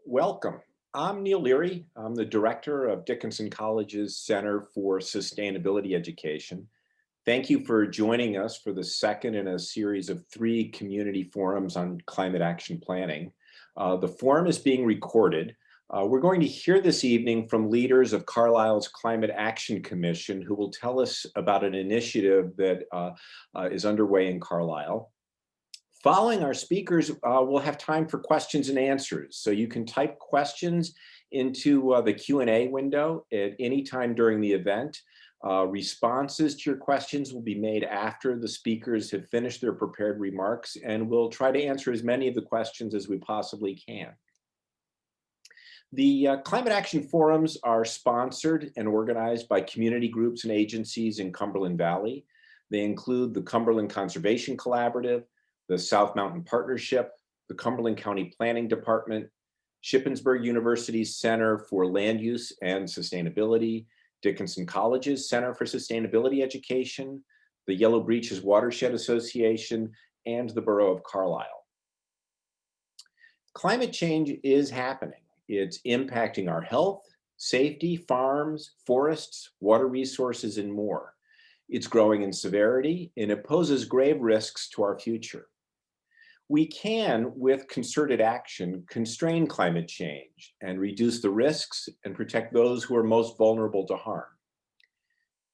Welcome. I'm Neil Leary. I'm the director of Dickinson College's Center for Sustainability Education. Thank you for joining us for the second in a series of three community forums on climate action planning. The forum is being recorded. We're going to hear this evening from leaders of Carlisle's Climate Action Commission who will tell us about an initiative that is underway in Carlisle. Following our speakers, we'll have time for questions and answers. So you can type questions into the Q&A window at any time during the event. Responses to your questions will be made after the speakers have finished their prepared remarks, and we'll try to answer as many of the questions as we possibly can. The Climate Action Forums are sponsored and organized by community groups and agencies in Cumberland Valley. They include the Cumberland Conservation Collaborative, the South Mountain Partnership, the Cumberland County Planning Department, Shippensburg University's Center for Land Use and Sustainability, Dickinson College's Center for Sustainability Education, the Yellow Breeches Watershed Association, and the Borough of Carlisle. Climate change is happening. It's impacting our health, safety, farms, forests, water resources, and more. It's growing in severity, and it poses grave risks to our future. We can, with concerted action, constrain climate change and reduce the risks and protect those who are most vulnerable to harm.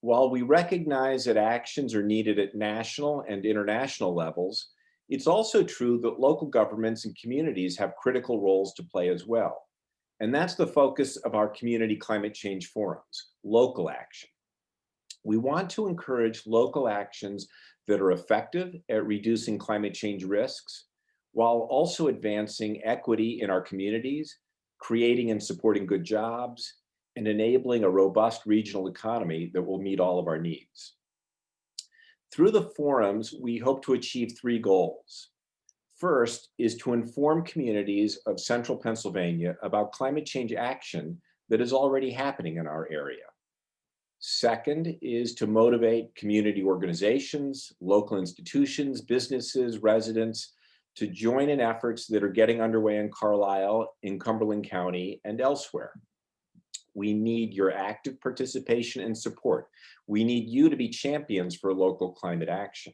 While we recognize that actions are needed at national and international levels, it's also true that local governments and communities have critical roles to play as well. And that's the focus of our community climate change forums, local action. We want to encourage local actions that are effective at reducing climate change risks, while also advancing equity in our communities, creating and supporting good jobs, and enabling a robust regional economy that will meet all of our needs. Through the forums, we hope to achieve three goals. First is to inform communities of central Pennsylvania about climate change action that is already happening in our area. Second is to motivate community organizations, local institutions, businesses, residents to join in efforts that are getting underway in Carlisle, in Cumberland County, and elsewhere. We need your active participation and support. We need you to be champions for local climate action.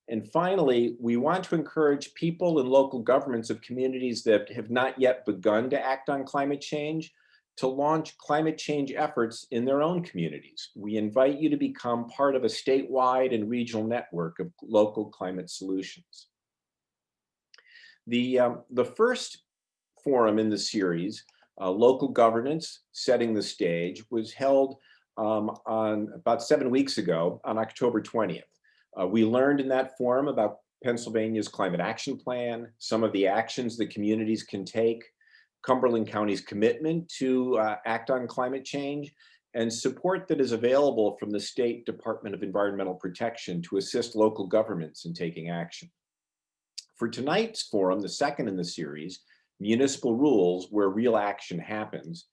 And finally, we want to encourage people and local governments of communities that have not yet begun to act on climate change to launch climate change efforts in their own communities. We invite you to become part of a statewide and regional network of local climate solutions. The first forum in the series, Local Governance, Setting the Stage, was held on about 7 weeks ago on October 20th. We learned in that forum about Pennsylvania's climate action plan, some of the actions that communities can take, Cumberland County's commitment to act on climate change, and support that is available from the State Department of Environmental Protection to assist local governments in taking action. For tonight's forum, the second in the series, Municipal Rules, where real action happens,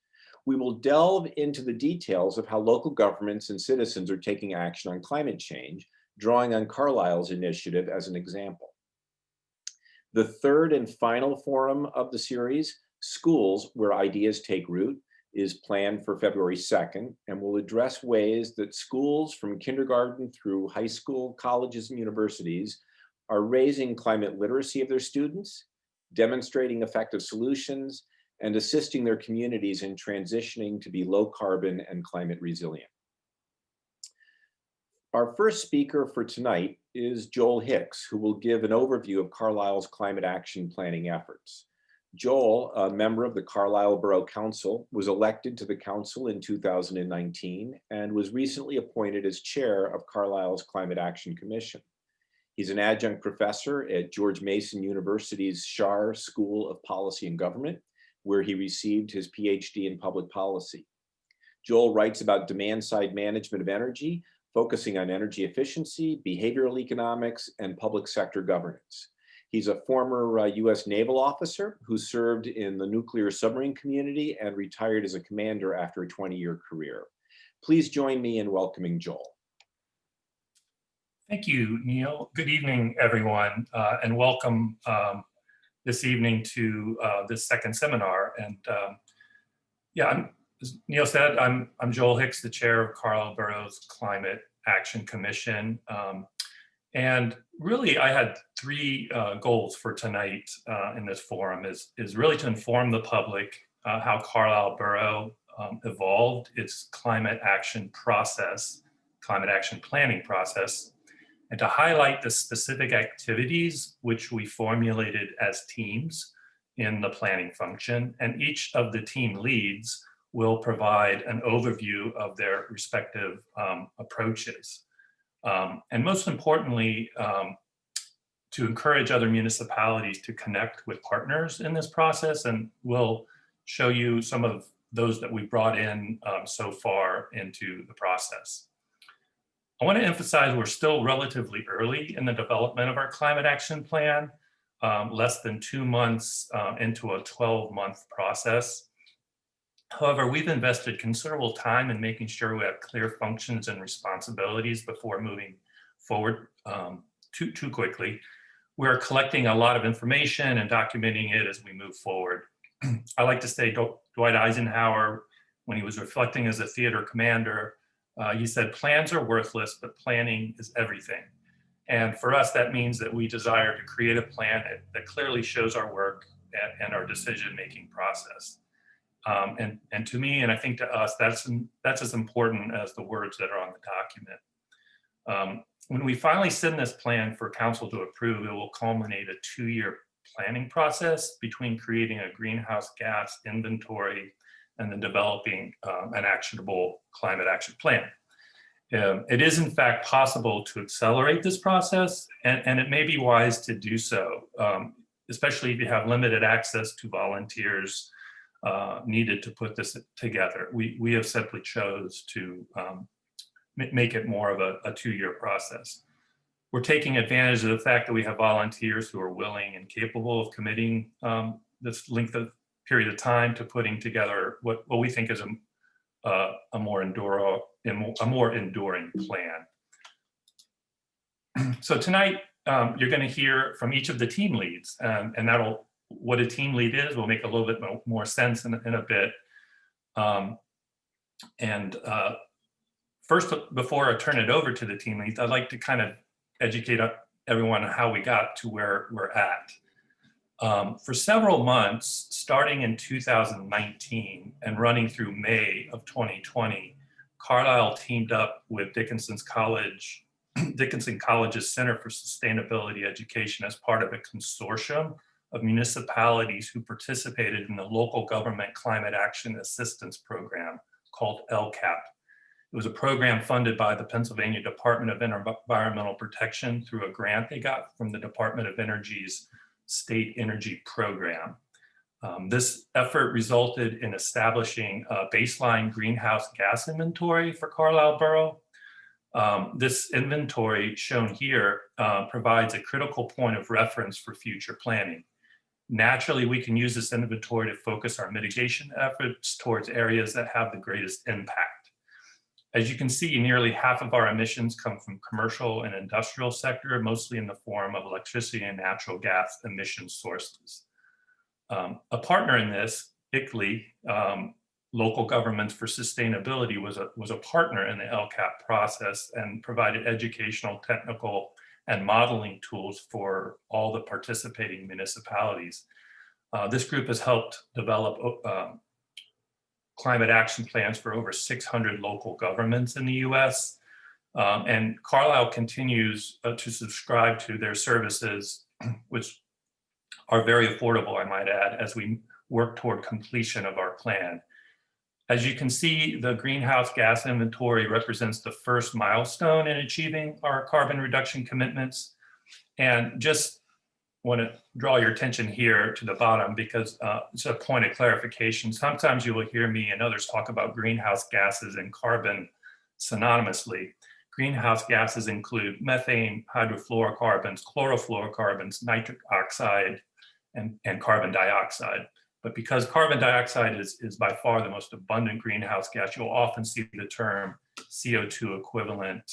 we will delve into the details of how local governments and citizens are taking action on climate change, drawing on Carlisle's initiative as an example. The third and final forum of the series, Schools, where Ideas Take Root, is planned for February 2nd and will address ways that schools from kindergarten through high school, colleges, and universities are raising climate literacy of their students, demonstrating effective solutions, and assisting their communities in transitioning to be low carbon and climate resilient. Our first speaker for tonight is Joel Hicks, who will give an overview of Carlisle's climate action planning efforts. Joel, a member of the Carlisle Borough Council, was elected to the council in 2019 and was recently appointed as chair of Carlisle's Climate Action Commission. He's an adjunct professor at George Mason University's Schar School of Policy and Government, where he received his PhD in public policy. Joel writes about demand-side management of energy, focusing on energy efficiency, behavioral economics, and public sector governance. He's a former US naval officer who served in the nuclear submarine community and retired as a commander after a 20-year career. Please join me in welcoming Joel. Thank you, Neil. Good evening, everyone, and welcome this evening to this second seminar. And as Neil said, I'm Joel Hicks, the chair of Carlisle Borough's Climate Action Commission. And really, I had three goals for tonight in this forum is really to inform the public how Carlisle Borough evolved its climate action process, climate action planning process, and to highlight the specific activities which we formulated as teams in the planning function. And each of the team leads will provide an overview of their respective approaches. And most importantly, to encourage other municipalities to connect with partners in this process. And we'll show you some of those that we brought in so far into the process. I want to emphasize we're still relatively early in the development of our climate action plan, less than 2 months into a 12-month process. However, we've invested considerable time in making sure we have clear functions and responsibilities before moving forward too quickly. We're collecting a lot of information and documenting it as we move forward. I like to say Dwight Eisenhower, when he was reflecting as a theater commander, he said, "Plans are worthless, but planning is everything." And for us, that means that we desire to create a plan that clearly shows our work and our decision-making process. And to me, and I think to us, that's as important as the words that are on the document. When we finally send this plan for council to approve, it will culminate a 2-year planning process between creating a greenhouse gas inventory and then developing an actionable climate action plan. It is in fact possible to accelerate this process, and it may be wise to do so, especially if you have limited access to volunteers needed to put this together. We have simply chose to make it more of a 2-year process. We're taking advantage of the fact that we have volunteers who are willing and capable of committing this length of period of time to putting together what we think is a more enduring plan. So tonight, you're going to hear from each of the team leads, and what a team lead is will make a little bit more sense in a bit. First, before I turn it over to the team leads, I'd like to kind of educate everyone on how we got to where we're at. For several months, starting in 2019 and running through May of 2020, Carlisle teamed up with Dickinson College's Center for Sustainability Education as part of a consortium of municipalities who participated in the Local Government Climate Action Assistance Program called LCAP. It was a program funded by the Pennsylvania Department of Environmental Protection through a grant they got from the Department of Energy's State Energy Program. This effort resulted in establishing a baseline greenhouse gas inventory for Carlisle Borough. This inventory shown here provides a critical point of reference for future planning. Naturally, we can use this inventory to focus our mitigation efforts towards areas that have the greatest impact. As you can see, nearly half of our emissions come from commercial and industrial sector, mostly in the form of electricity and natural gas emission sources. A partner in this, ICLEI, Local Governments for Sustainability, was a partner in the LCAP process and provided educational, technical, and modeling tools for all the participating municipalities. This group has helped develop climate action plans for over 600 local governments in the US. And Carlisle continues to subscribe to their services, which are very affordable, I might add, as we work toward completion of our plan. As you can see, the greenhouse gas inventory represents the first milestone in achieving our carbon reduction commitments. And just want to draw your attention here to the bottom because it's a point of clarification. Sometimes you will hear me and others talk about greenhouse gases and carbon synonymously. Greenhouse gases include methane, hydrofluorocarbons, chlorofluorocarbons, nitric oxide, and carbon dioxide. But because carbon dioxide is by far the most abundant greenhouse gas, you'll often see the term CO2 equivalent,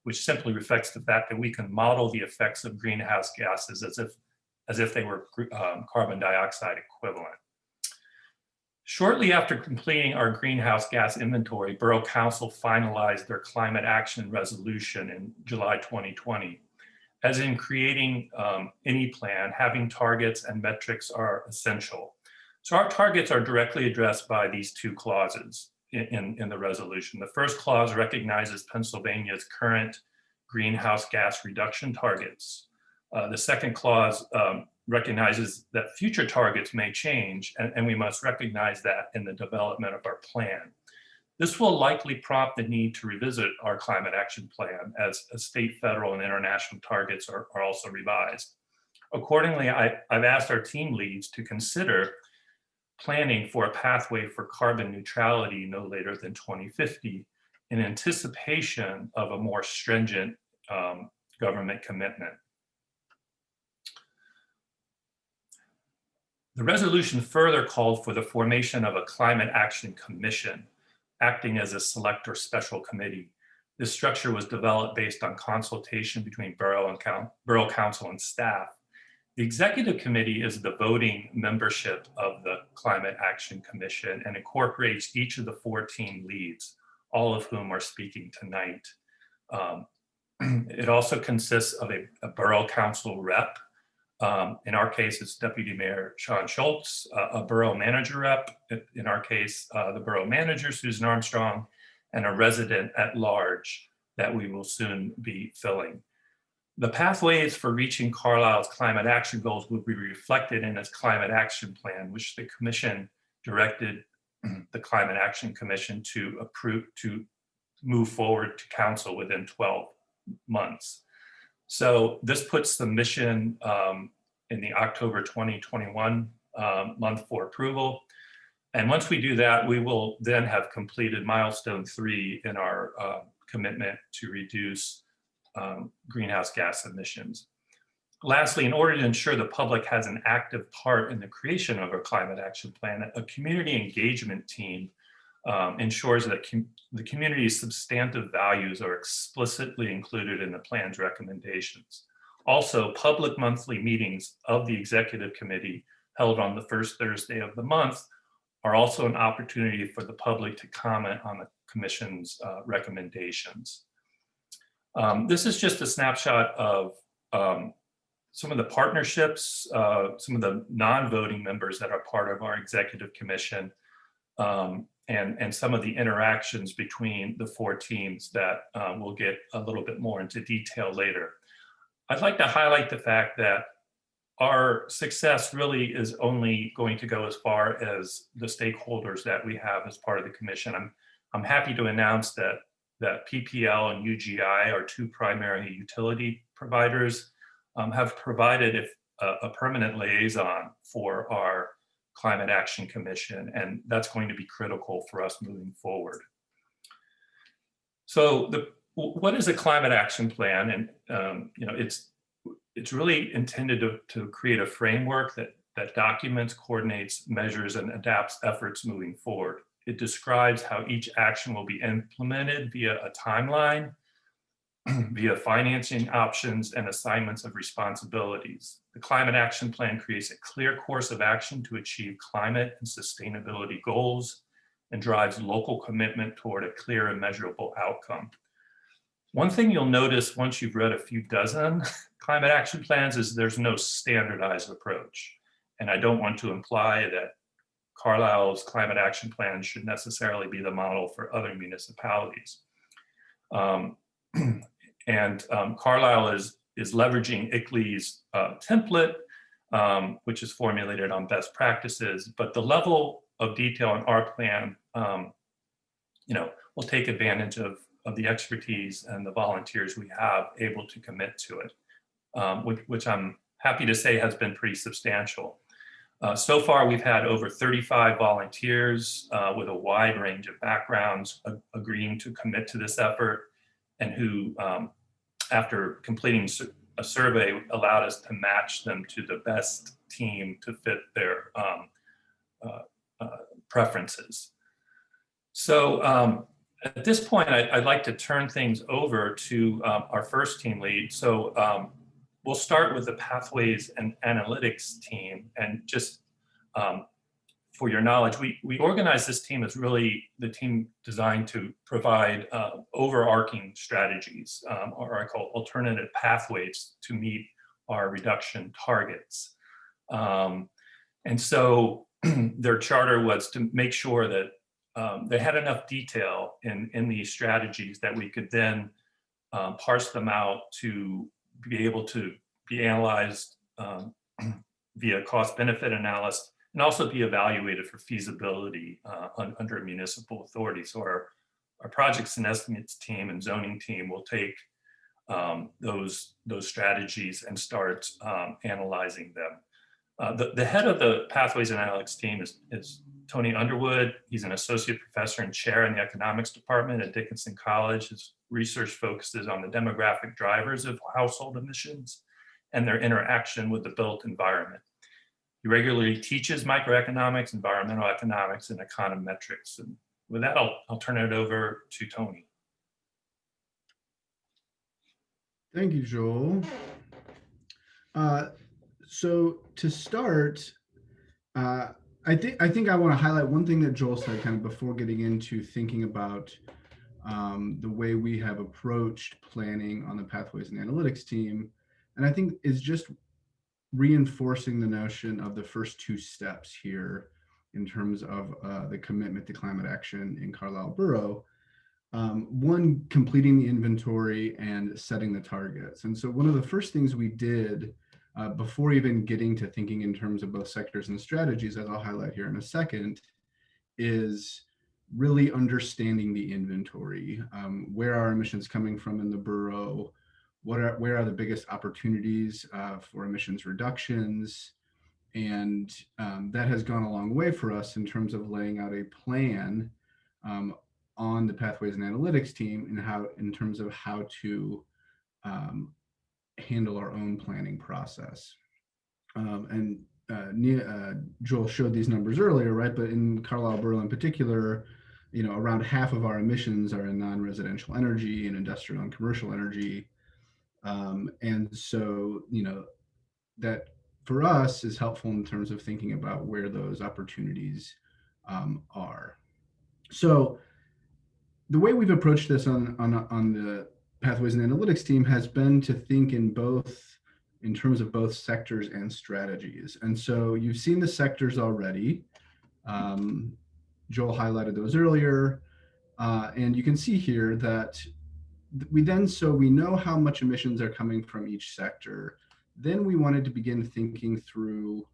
which simply reflects the fact that we can model the effects of greenhouse gases as if as if they were carbon dioxide equivalent. Shortly after completing our greenhouse gas inventory, Borough Council finalized their climate action resolution in July 2020. As in creating any plan, having targets and metrics are essential. So our targets are directly addressed by these two clauses in the resolution. The first clause recognizes Pennsylvania's current greenhouse gas reduction targets. The second clause recognizes that future targets may change, and we must recognize that in the development of our plan. This will likely prompt the need to revisit our climate action plan as state, federal, and international targets are also revised. Accordingly, I've asked our team leads to consider planning for a pathway for carbon neutrality no later than 2050 in anticipation of a more stringent government commitment. The resolution further called for the formation of a climate action commission, acting as a select or special committee. This structure was developed based on consultation between Borough Council and staff. The executive committee is the voting membership of the Climate Action Commission and incorporates each of the 14 leads, all of whom are speaking tonight. It also consists of a Borough Council rep. In our case, it's Deputy Mayor Sean Schultz, a Borough Manager rep, in our case, the Borough Manager, Susan Armstrong, and a resident at large that we will soon be filling. The pathways for reaching Carlisle's climate action goals will be reflected in its climate action plan, which the commission directed the Climate Action Commission to approve, to move forward to council within 12 months. So this puts the mission in the October 2021 month for approval. And once we do that, we will then have completed milestone 3 in our commitment to reduce greenhouse gas emissions. Lastly, in order to ensure the public has an active part in the creation of our climate action plan, a community engagement team ensures that the community's substantive values are explicitly included in the plan's recommendations. Also, public monthly meetings of the executive committee held on the first Thursday of the month are also an opportunity for the public to comment on the commission's recommendations. This is just a snapshot of some of the partnerships, some of the non-voting members that are part of our executive commission, and some of the interactions between the 4 teams that we'll get a little bit more into detail later. I'd like to highlight the fact that our success really is only going to go as far as the stakeholders that we have as part of the commission. I'm happy to announce that PPL and UGI, our 2 primary utility providers, have provided a permanent liaison for our Climate Action Commission, and that's going to be critical for us moving forward. So what is a climate action plan? And it's really intended to create a framework that documents, coordinates, measures, and adapts efforts moving forward. It describes how each action will be implemented via a timeline, via financing options, and assignments of responsibilities. The Climate Action Plan creates a clear course of action to achieve climate and sustainability goals and drives local commitment toward a clear and measurable outcome. One thing you'll notice once you've read a few dozen climate action plans is there's no standardized approach. And I don't want to imply that Carlisle's climate action plan should necessarily be the model for other municipalities. Carlisle is leveraging ICLEI's template, which is formulated on best practices, but the level of detail in our plan, will take advantage of the expertise and the volunteers we have able to commit to it, which I'm happy to say has been pretty substantial. So far, we've had over 35 volunteers with a wide range of backgrounds agreeing to commit to this effort, and who, after completing a survey, allowed us to match them to the best team to fit their preferences. So at this point, I'd like to turn things over to our first team lead. So we'll start with the pathways and analytics team. And just for your knowledge, we organize this team as really the team designed to provide overarching strategies, or I call alternative pathways to meet our reduction targets. And so their charter was to make sure that they had enough detail in these strategies that we could then parse them out to be able to be analyzed via cost-benefit analysis, and also be evaluated for feasibility under a municipal authority. So our projects and estimates team and zoning team will take those strategies and start analyzing them. The head of the Pathways and Analytics team is Tony Underwood. He's an associate professor and chair in the economics department at Dickinson College. His research focuses on the demographic drivers of household emissions and their interaction with the built environment. He regularly teaches microeconomics, environmental economics, and econometrics. And with that, I'll turn it over to Tony. Thank you, Joel. So to start, I think I want to highlight one thing that Joel said kind of before getting into thinking about the way we have approached planning on the Pathways and Analytics team. And I think is just reinforcing the notion of the first two steps here in terms of the commitment to climate action in Carlisle Borough. One, completing the inventory and setting the targets. And so one of the first things we did before even getting to thinking in terms of both sectors and strategies, as I'll highlight here in a second, is really understanding the inventory. Where are emissions coming from in the borough? Where are the biggest opportunities for emissions reductions? And that has gone a long way for us in terms of laying out a plan on the Pathways and Analytics team and in terms of how to handle our own planning process. Joel showed these numbers earlier, right? But in Carlisle Borough in particular, around half of our emissions are in non-residential energy and industrial and commercial energy. And so, that for us is helpful in terms of thinking about where those opportunities are. So the way we've approached this on the Pathways and Analytics team has been to think in terms of both sectors and strategies. And so you've seen the sectors already. Joel highlighted those earlier. And you can see here that we know how much emissions are coming from each sector. Then we wanted to begin thinking through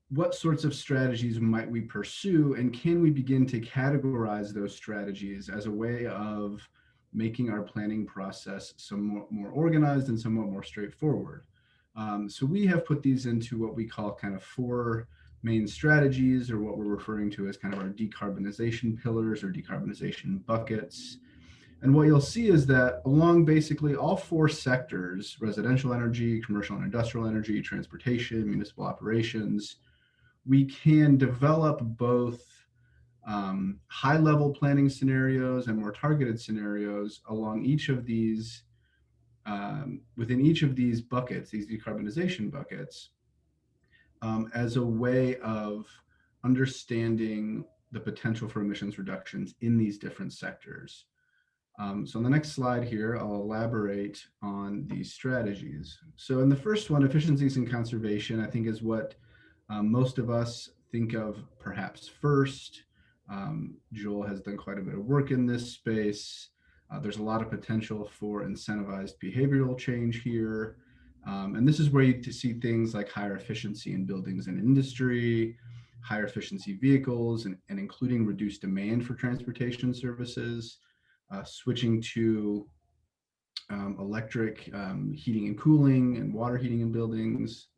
what sorts of strategies might we pursue, and can we begin to categorize those strategies as a way of making our planning process somewhat more organized and somewhat more straightforward. So we have put these into what we call kind of 4 main strategies, or what we're referring to as kind of our decarbonization pillars or decarbonization buckets. And what you'll see is that along basically all 4 sectors, residential energy, commercial and industrial energy, transportation, municipal operations, we can develop both high-level planning scenarios and more targeted scenarios along each of these, within each of these buckets, these decarbonization buckets, as a way of understanding the potential for emissions reductions in these different sectors. So on the next slide here, I'll elaborate on these strategies. So in the first one, efficiencies and conservation, I think is what most of us think of perhaps first. Joel has done quite a bit of work in this space. There's a lot of potential for incentivized behavioral change here. And this is where you see things like higher efficiency in buildings and industry, higher efficiency vehicles, and including reduced demand for transportation services, switching to electric heating and cooling and water heating in buildings,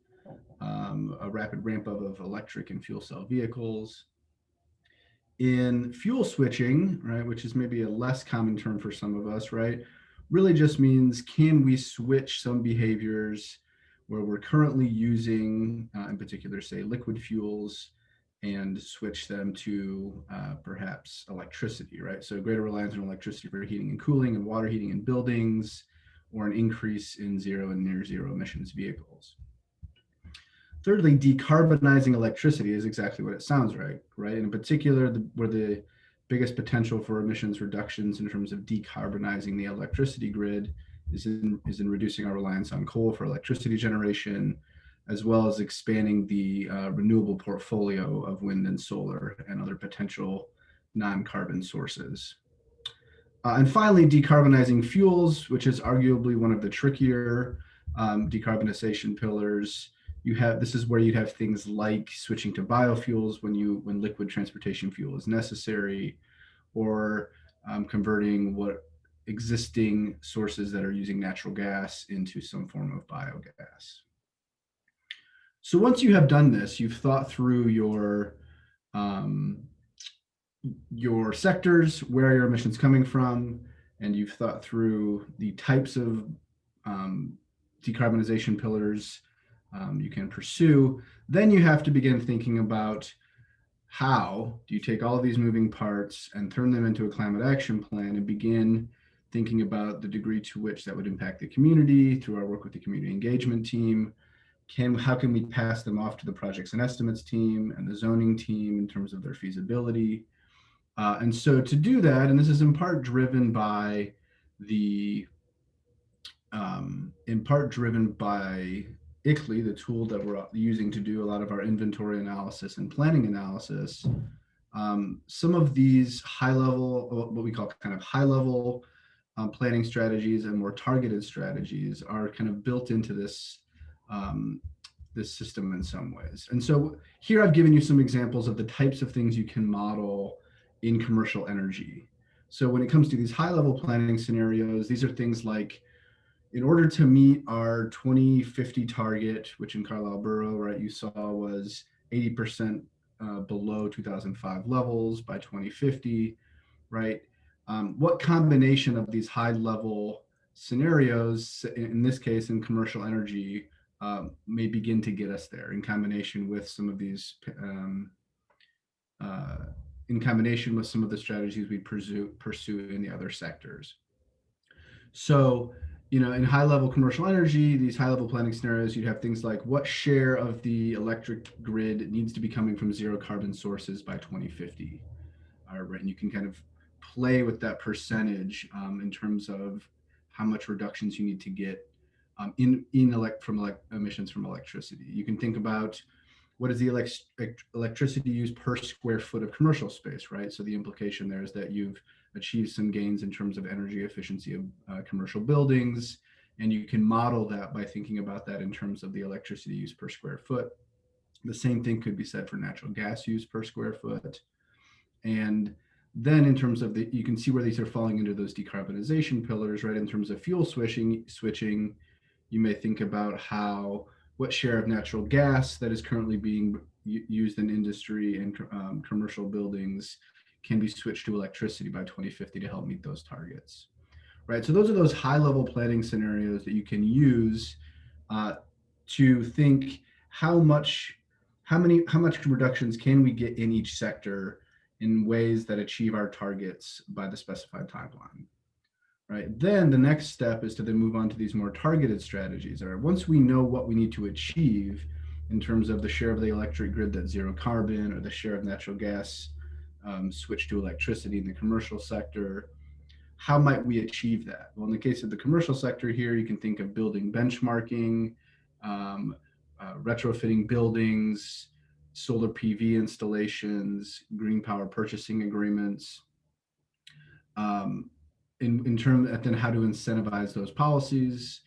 a rapid ramp up of electric and fuel cell vehicles. In fuel switching, right, which is maybe a less common term for some of us, right, really just means, can we switch some behaviors where we're currently using, in particular, say, liquid fuels, and switch them to perhaps electricity, right? So greater reliance on electricity for heating and cooling and water heating in buildings, or an increase in zero and near zero emissions vehicles. Thirdly, decarbonizing electricity is exactly what it sounds right? And in particular, where the biggest potential for emissions reductions in terms of decarbonizing the electricity grid is in reducing our reliance on coal for electricity generation, as well as expanding the renewable portfolio of wind and solar and other potential non-carbon sources. And finally, decarbonizing fuels, which is arguably one of the trickier decarbonization pillars. This is where you'd have things like switching to biofuels when liquid transportation fuel is necessary, or converting what existing sources that are using natural gas into some form of biogas. So once you have done this, you've thought through your sectors, where are your emissions coming from, and you've thought through the types of decarbonization pillars you can pursue. Then you have to begin thinking about how do you take all of these moving parts and turn them into a climate action plan, and begin thinking about the degree to which that would impact the community through our work with the community engagement team. How can we pass them off to the projects and estimates team and the zoning team in terms of their feasibility? And so to do that, and this is in part driven by ICLEI, the tool that we're using to do a lot of our inventory analysis and planning analysis. Some of these what we call kind of high-level planning strategies and more targeted strategies are kind of built into this system in some ways. And so here I've given you some examples of the types of things you can model in commercial energy. So when it comes to these high-level planning scenarios, these are things like, in order to meet our 2050 target, which in Carlisle Borough, right, you saw was 80% below 2005 levels by 2050, right? What combination of these high-level scenarios, in this case in commercial energy, may begin to get us there in combination with some of these in combination with some of the strategies we pursue in the other sectors. So, in high-level commercial energy, these high-level planning scenarios, you'd have things like what share of the electric grid needs to be coming from zero carbon sources by 2050. Right, and you can kind of play with that percentage in terms of how much reductions you need to get from emissions from electricity. You can think about what is the electricity used per square foot of commercial space, right? So the implication there is that you've achieved some gains in terms of energy efficiency of commercial buildings, and you can model that by thinking about that in terms of the electricity use per square foot. The same thing could be said for natural gas use per square foot. And then in terms of you can see where these are falling into those decarbonization pillars, right? In terms of fuel switching, you may think about what share of natural gas that is currently being used in industry and commercial buildings can be switched to electricity by 2050 to help meet those targets, right? So those are those high-level planning scenarios that you can use to think how much reductions can we get in each sector in ways that achieve our targets by the specified timeline. Right. Then the next step is to then move on to these more targeted strategies. All right. Once we know what we need to achieve in terms of the share of the electric grid that's zero carbon, or the share of natural gas switch to electricity in the commercial sector, how might we achieve that? Well, in the case of the commercial sector here, you can think of building benchmarking, retrofitting buildings, solar PV installations, green power purchasing agreements. In terms of then how to incentivize those policies,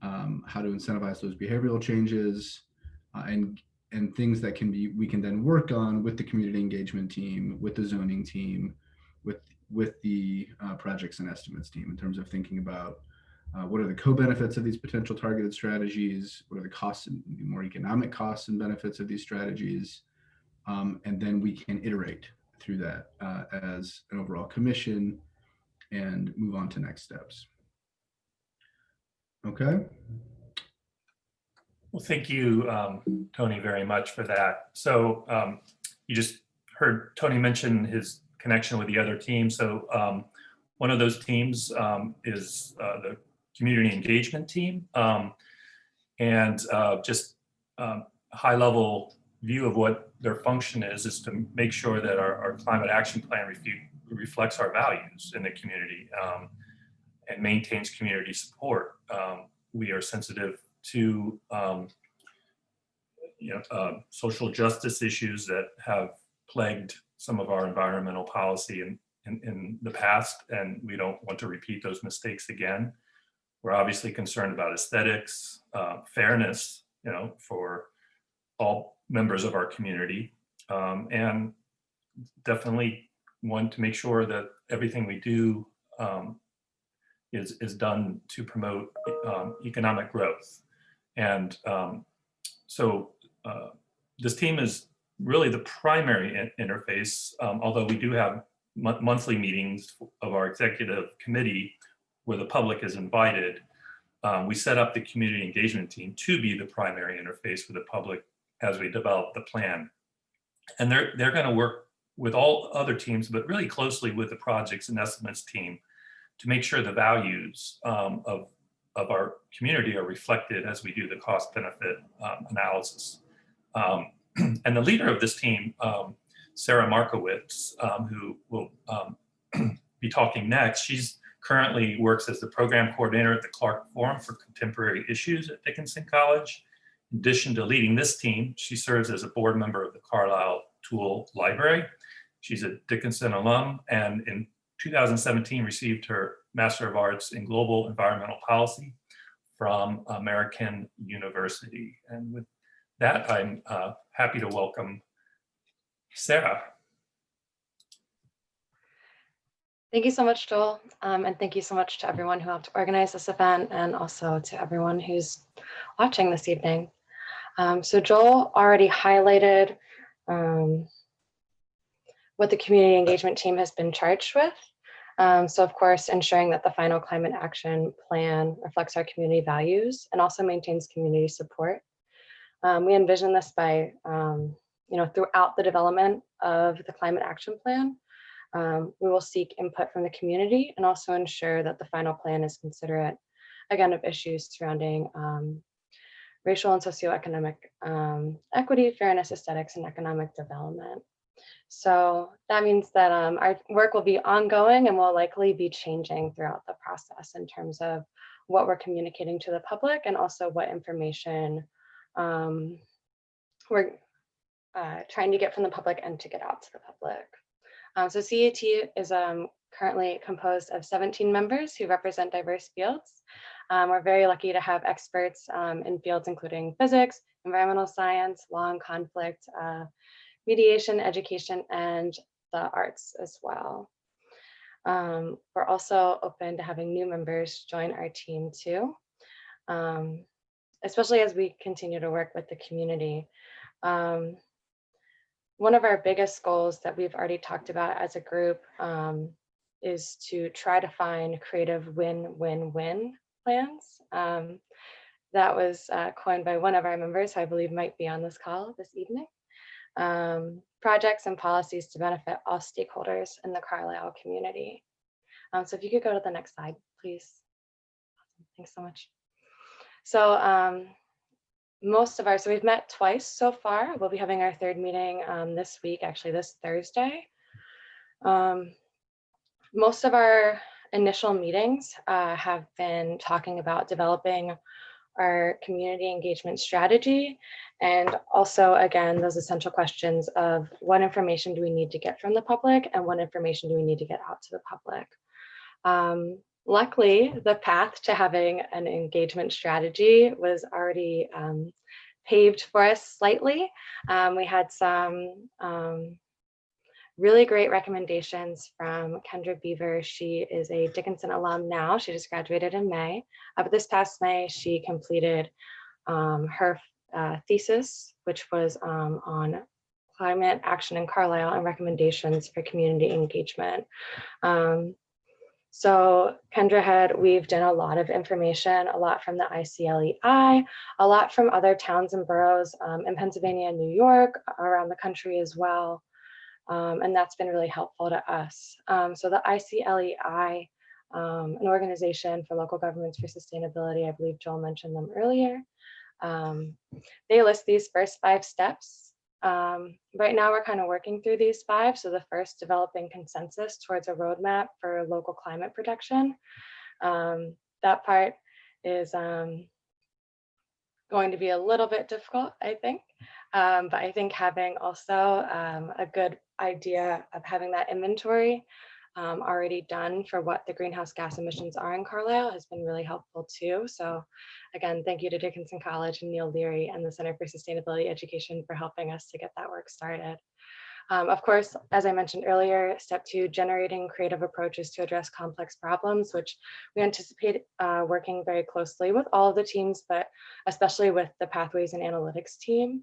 how to incentivize those behavioral changes, and things that we can then work on with the community engagement team, with the zoning team, with the projects and estimates team, in terms of thinking about what are the co-benefits of these potential targeted strategies, what are the costs and more economic costs and benefits of these strategies, and then we can iterate through that as an overall commission and move on to next steps. Okay. Well, thank you, Tony, very much for that. So you just heard Tony mention his connection with the other team. So one of those teams is the community engagement team. And just high level view of what their function is to make sure that our climate action plan reflects our values in the community and maintains community support. We are sensitive to social justice issues that have plagued some of our environmental policy in the past, and we don't want to repeat those mistakes again. We're obviously concerned about aesthetics, fairness, for all members of our community, and definitely want to make sure that everything we do is done to promote economic growth. And so this team is really the primary interface, although we do have monthly meetings of our executive committee where the public is invited. We set up the community engagement team to be the primary interface with the public as we develop the plan. And they're going to work with all other teams, but really closely with the projects and estimates team to make sure the values of our community are reflected as we do the cost benefit analysis. And the leader of this team, Sara Markowitz, who will be talking next, she's currently works as the program coordinator at the Clark Forum for Contemporary Issues at Dickinson College. In addition to leading this team, she serves as a board member of the Carlisle Tool Library. She's a Dickinson alum, and in 2017 received her Master of Arts in Global Environmental Policy from American University. And with that, I'm happy to welcome Sara. Thank you so much, Joel. And thank you so much to everyone who helped organize this event and also to everyone who's watching this evening. So Joel already highlighted what the community engagement team has been charged with. So of course, ensuring that the final climate action plan reflects our community values and also maintains community support. We envision this by, throughout the development of the climate action plan, we will seek input from the community and also ensure that the final plan is considerate, again, of issues surrounding racial and socioeconomic equity, fairness, aesthetics, and economic development. So that means that our work will be ongoing and will likely be changing throughout the process in terms of what we're communicating to the public and also what information we're trying to get from the public and to get out to the public. So CAT is currently composed of 17 members who represent diverse fields. We're very lucky to have experts in fields including physics, environmental science, law and conflict, mediation, education, and the arts as well. We're also open to having new members join our team too, especially as we continue to work with the community. One of our biggest goals that we've already talked about as a group is to try to find creative win-win-win plans. That was coined by one of our members, who I believe might be on this call this evening. Projects and policies to benefit all stakeholders in the Carlisle community. So if you could go to the next slide, please. Thanks so much. So so we've met twice so far. We'll be having our third meeting this week, actually this Thursday. Most of our initial meetings have been talking about developing our community engagement strategy, and also, again, those essential questions of what information do we need to get from the public and what information do we need to get out to the public. Luckily, the path to having an engagement strategy was already paved for us slightly. We had some really great recommendations from Kendra Beaver. She is a Dickinson alum now. She just graduated in May. But this past May, she completed her thesis, which was on climate action in Carlisle and recommendations for community engagement. So Kendra had weaved in a lot of information, a lot from the ICLEI, a lot from other towns and boroughs in Pennsylvania and New York, around the country as well. And that's been really helpful to us. So the ICLEI an organization for local governments for sustainability. I believe Joel mentioned them earlier. They list these first 5 steps. Right now, we're kind of working through these 5. So the first, developing consensus towards a roadmap for local climate protection. That part is going to be a little bit difficult, I think. But I think having also a good idea of having that inventory already done for what the greenhouse gas emissions are in Carlisle has been really helpful too. So again, thank you to Dickinson College and Neil Leary and the Center for Sustainability Education for helping us to get that work started. Of course, as I mentioned earlier, step 2, generating creative approaches to address complex problems, which we anticipate working very closely with all of the teams, but especially with the Pathways and Analytics team.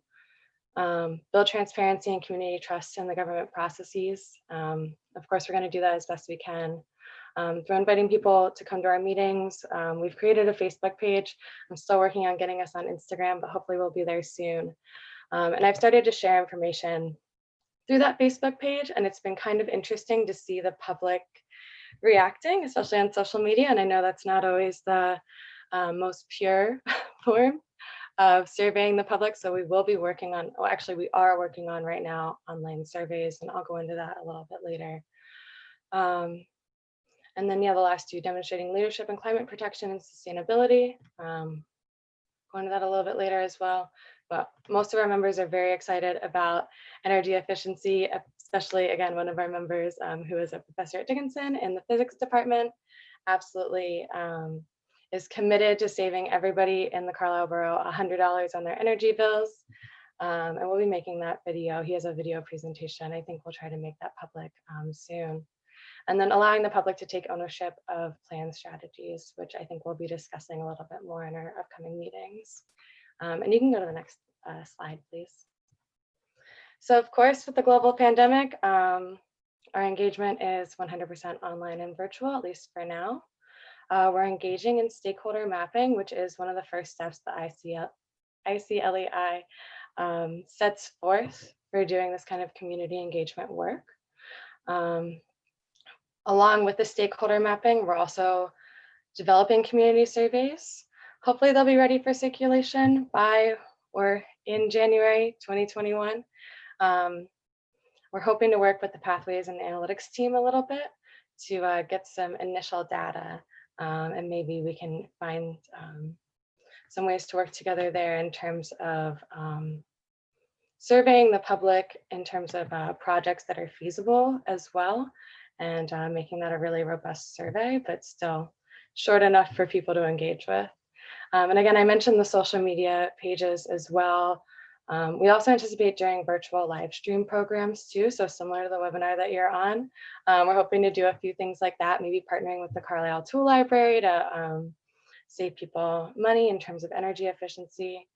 Build transparency and community trust in the government processes. Of course, we're going to do that as best we can. Through inviting people to come to our meetings. We've created a Facebook page. I'm still working on getting us on Instagram, but hopefully we'll be there soon. And I've started to share information through that Facebook page, and it's been kind of interesting to see the public reacting, especially on social media. And I know that's not always the most pure form of surveying the public. So we will be working on, well, actually we are working on right now online surveys, and I'll go into that a little bit later. And then, yeah, the last 2, demonstrating leadership in climate protection and sustainability. Go into that a little bit later as well. But most of our members are very excited about energy efficiency, especially, again, one of our members who is a professor at Dickinson in the physics department, absolutely is committed to saving everybody in the Carlisle Borough $100 on their energy bills. And we'll be making that video. He has a video presentation. I think we'll try to make that public soon. And then allowing the public to take ownership of plan strategies, which I think we'll be discussing a little bit more in our upcoming meetings. And you can go to the next slide, please. So of course, with the global pandemic, our engagement is 100% online and virtual, at least for now. We're engaging in stakeholder mapping, which is one of the first steps the ICLEI sets forth for doing this kind of community engagement work. Along with the stakeholder mapping, we're also developing community surveys. Hopefully they'll be ready for circulation by or in January 2021. We're hoping to work with the Pathways and Analytics team a little bit to get some initial data, and maybe we can find some ways to work together there in terms of surveying the public in terms of projects that are feasible as well, and making that a really robust survey, but still short enough for people to engage with. And again, I mentioned the social media pages as well. We also anticipate doing virtual live stream programs too, so similar to the webinar that you're on. We're hoping to do a few things like that, maybe partnering with the Carlisle Tool Library to save people money in terms of energy efficiency.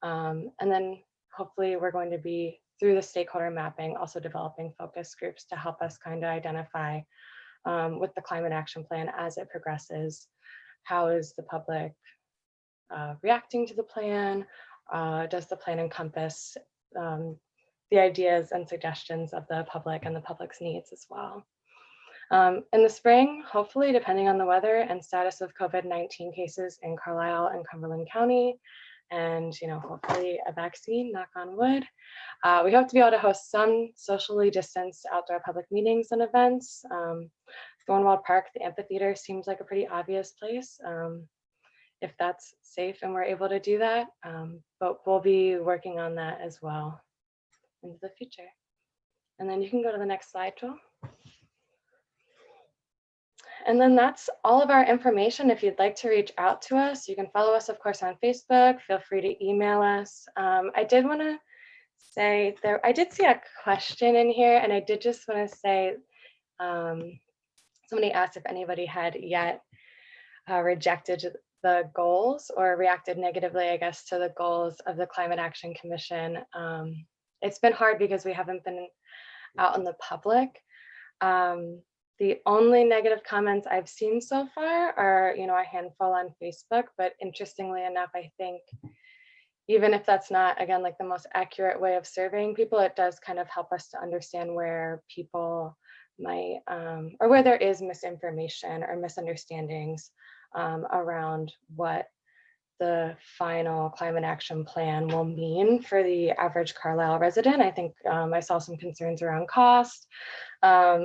And then hopefully we're going to be, through the stakeholder mapping, also developing focus groups to help us kind of identify with the climate action plan as it progresses. How is the public reacting to the plan? Does the plan encompass the ideas and suggestions of the public and the public's needs as well? In the spring, hopefully, depending on the weather and status of COVID-19 cases in Carlisle and Cumberland County, and hopefully a vaccine, knock on wood, we hope to be able to host some socially distanced outdoor public meetings and events. Thornwald Park, the amphitheater, seems like a pretty obvious place. If that's safe and we're able to do that, but we'll be working on that as well into the future. And then you can go to the next slide, Joel. And then that's all of our information. If you'd like to reach out to us, you can follow us, of course, on Facebook. Feel free to email us. I did want to say I did see a question in here, and I did just want to say, somebody asked if anybody had yet rejected the goals or reacted negatively, I guess, to the goals of the Climate Action Commission. It's been hard because we haven't been out in the public. The only negative comments I've seen so far are, a handful on Facebook, but interestingly enough, I think even if that's not, again, like the most accurate way of surveying people, it does kind of help us to understand where people might, or where there is misinformation or misunderstandings around what the final climate action plan will mean for the average Carlisle resident. I think I saw some concerns around cost. I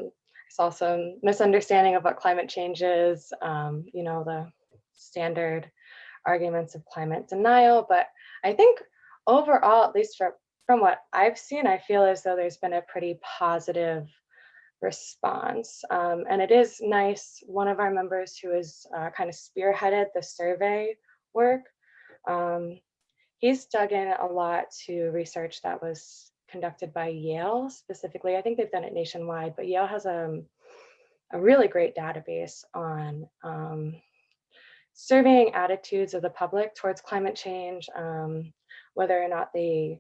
saw some misunderstanding of what climate change is, the standard arguments of climate denial. But I think overall, at least from what I've seen, I feel as though there's been a pretty positive response. And it is nice, one of our members who has kind of spearheaded the survey work, he's dug in a lot to research that was conducted by Yale specifically. I think they've done it nationwide, but Yale has a really great database on surveying attitudes of the public towards climate change, whether or not they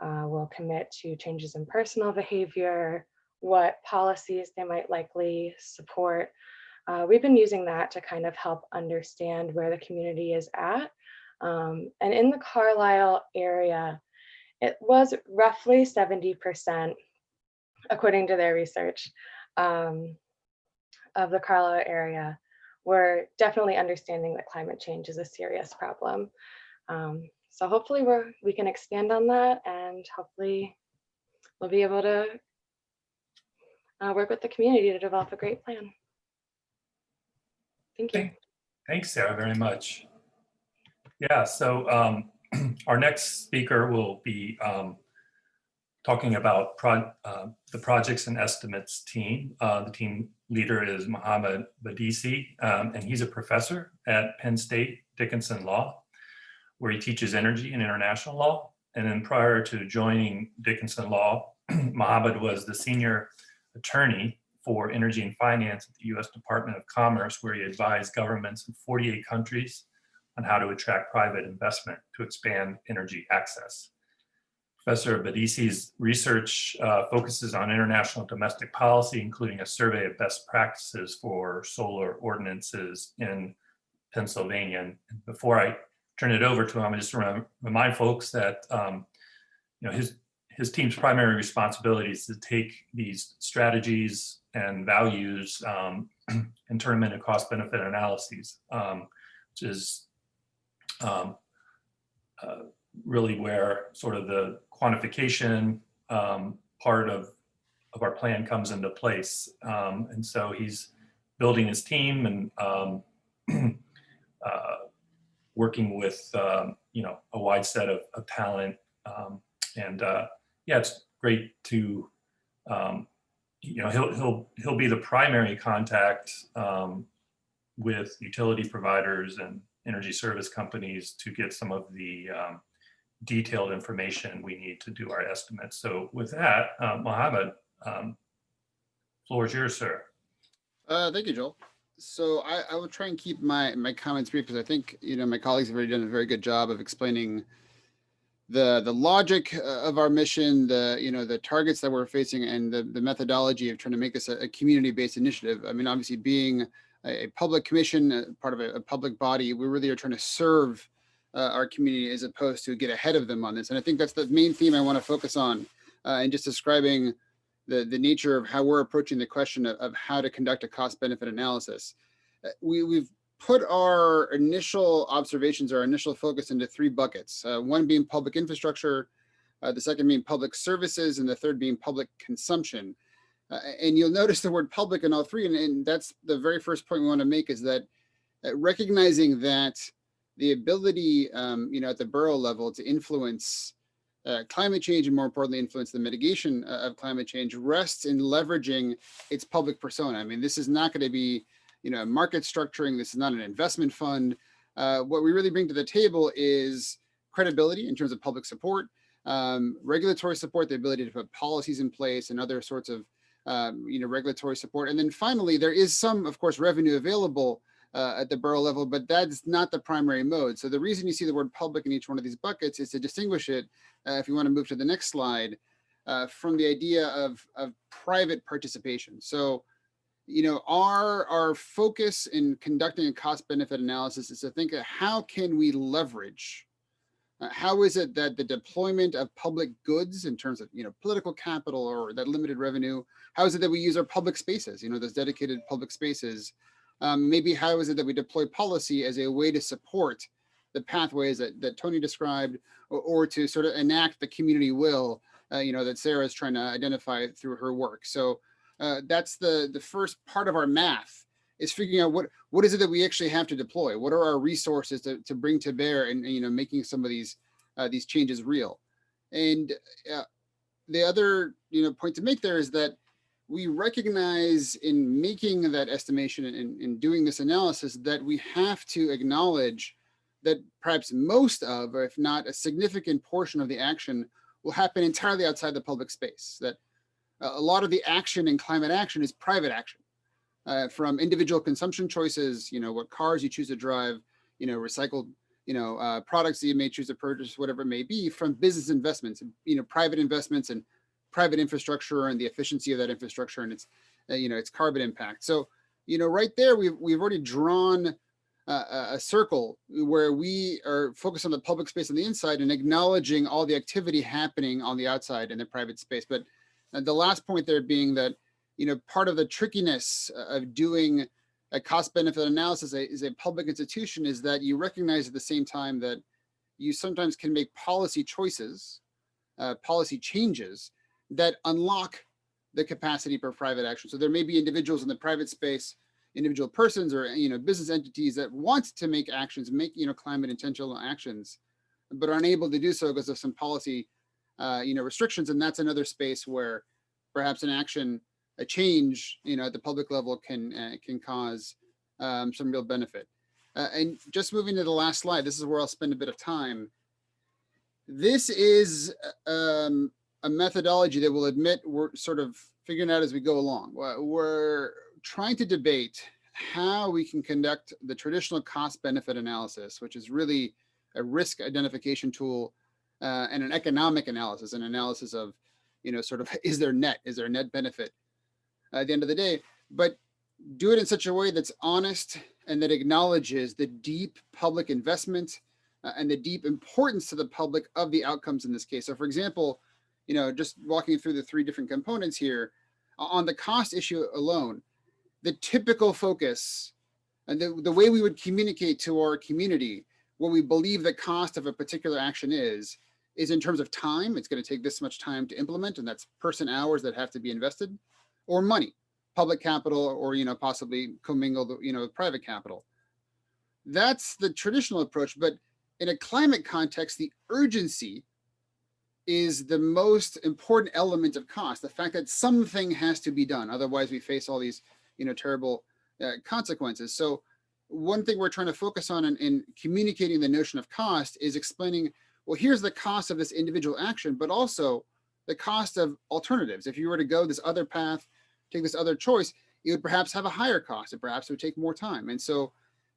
will commit to changes in personal behavior, what policies they might likely support. We've been using that to kind of help understand where the community is at. And in the Carlisle area, it was roughly 70%, according to their research, of the Carlisle area were definitely understanding that climate change is a serious problem. So hopefully we can expand on that, and hopefully we'll be able to work with the community to develop a great plan. Thank you. Thanks, Sarah, very much. Yeah, so our next speaker will be talking about the projects and estimates team. The team leader is Mohammed Badisi, and he's a professor at Penn State Dickinson Law, where he teaches energy and international law. And then prior to joining Dickinson Law, Mohammed was the senior attorney for energy and finance at the U.S. Department of Commerce, where he advised governments in 48 countries on how to attract private investment to expand energy access. Professor Badisi's research focuses on international domestic policy, including a survey of best practices for solar ordinances in Pennsylvania. And before I turn it over to him, I just want to remind folks that his team's primary responsibility is to take these strategies and values and turn them into cost-benefit analyses, which is really where sort of the quantification part of our plan comes into place. And so he's building his team and working with a wide set of talent. Yeah, it's great to he'll be the primary contact with utility providers and energy service companies to get some of the detailed information we need to do our estimates. So with that, Mohammed, floor is yours, sir. Thank you, Joel. So I will try and keep my comments brief, because I think my colleagues have already done a very good job of explaining the logic of our mission, the targets that we're facing, and the methodology of trying to make this a community-based initiative. I mean, obviously, being a public commission, part of a public body, we really are trying to serve our community as opposed to get ahead of them on this. And I think that's the main theme I want to focus on, and just describing the nature of how we're approaching the question of how to conduct a cost-benefit analysis. We've put our initial observations, our initial focus into three buckets, one being public infrastructure, the second being public services, and the third being public consumption. And you'll notice the word public in all three, and that's the very first point we want to make, is that recognizing that the ability, at the borough level to influence climate change, and more importantly, influence the mitigation of climate change, rests in leveraging its public persona. I mean, this is not going to be market structuring. This is not an investment fund. What we really bring to the table is credibility in terms of public support, regulatory support, the ability to put policies in place, and other sorts of regulatory support. And then finally, there is some, of course, revenue available at the borough level, but that's not the primary mode. So the reason you see the word public in each one of these buckets is to distinguish it, if you want to move to the next slide, from the idea of private participation. So our focus in conducting a cost benefit analysis is to think of how can we leverage How is it that the deployment of public goods in terms of, political capital or that limited revenue, how is it that we use our public spaces, those dedicated public spaces? Maybe how is it that we deploy policy as a way to support the pathways that Tony described, or to sort of enact the community will, that Sara is trying to identify through her work. So that's the first part of our math, is figuring out what is it that we actually have to deploy? What are our resources to bring to bear and making some of these changes real? And the other point to make there is that we recognize in making that estimation and in doing this analysis that we have to acknowledge that perhaps most of, or if not a significant portion of the action, will happen entirely outside the public space. That a lot of the action in climate action is private action. From individual consumption choices, what cars you choose to drive, recycled, products that you may choose to purchase, whatever it may be, from business investments, private investments and private infrastructure and the efficiency of that infrastructure and its carbon impact. So, right there, we've already drawn a circle where we are focused on the public space on the inside and acknowledging all the activity happening on the outside in the private space. But the last point there being that, part of the trickiness of doing a cost benefit analysis as a public institution is that you recognize at the same time that you sometimes can make policy choices, policy changes that unlock the capacity for private action. So there may be individuals in the private space, individual persons or business entities that want to make actions, make climate intentional actions, but are unable to do so because of some policy restrictions. And that's another space where perhaps an action, a change, at the public level can cause some real benefit. And just moving to the last slide, this is where I'll spend a bit of time. This is a methodology that we'll admit we're sort of figuring out as we go along. We're trying to debate how we can conduct the traditional cost benefit analysis, which is really a risk identification tool and an economic analysis, an analysis of, sort of, is there net benefit at the end of the day, but do it in such a way that's honest and that acknowledges the deep public investment and the deep importance to the public of the outcomes in this case. So for example, just walking through the three different components here, on the cost issue alone, the typical focus and the way we would communicate to our community what we believe the cost of a particular action is in terms of time. It's going to take this much time to implement, and that's person hours that have to be invested, or money, public capital, or possibly commingled with private capital. That's the traditional approach, but in a climate context, the urgency is the most important element of cost. The fact that something has to be done, otherwise we face all these terrible consequences. So one thing we're trying to focus on in communicating the notion of cost is explaining, well, here's the cost of this individual action, but also the cost of alternatives. If you were to go this other path, take this other choice, you would perhaps have a higher cost, and perhaps it would take more time. And so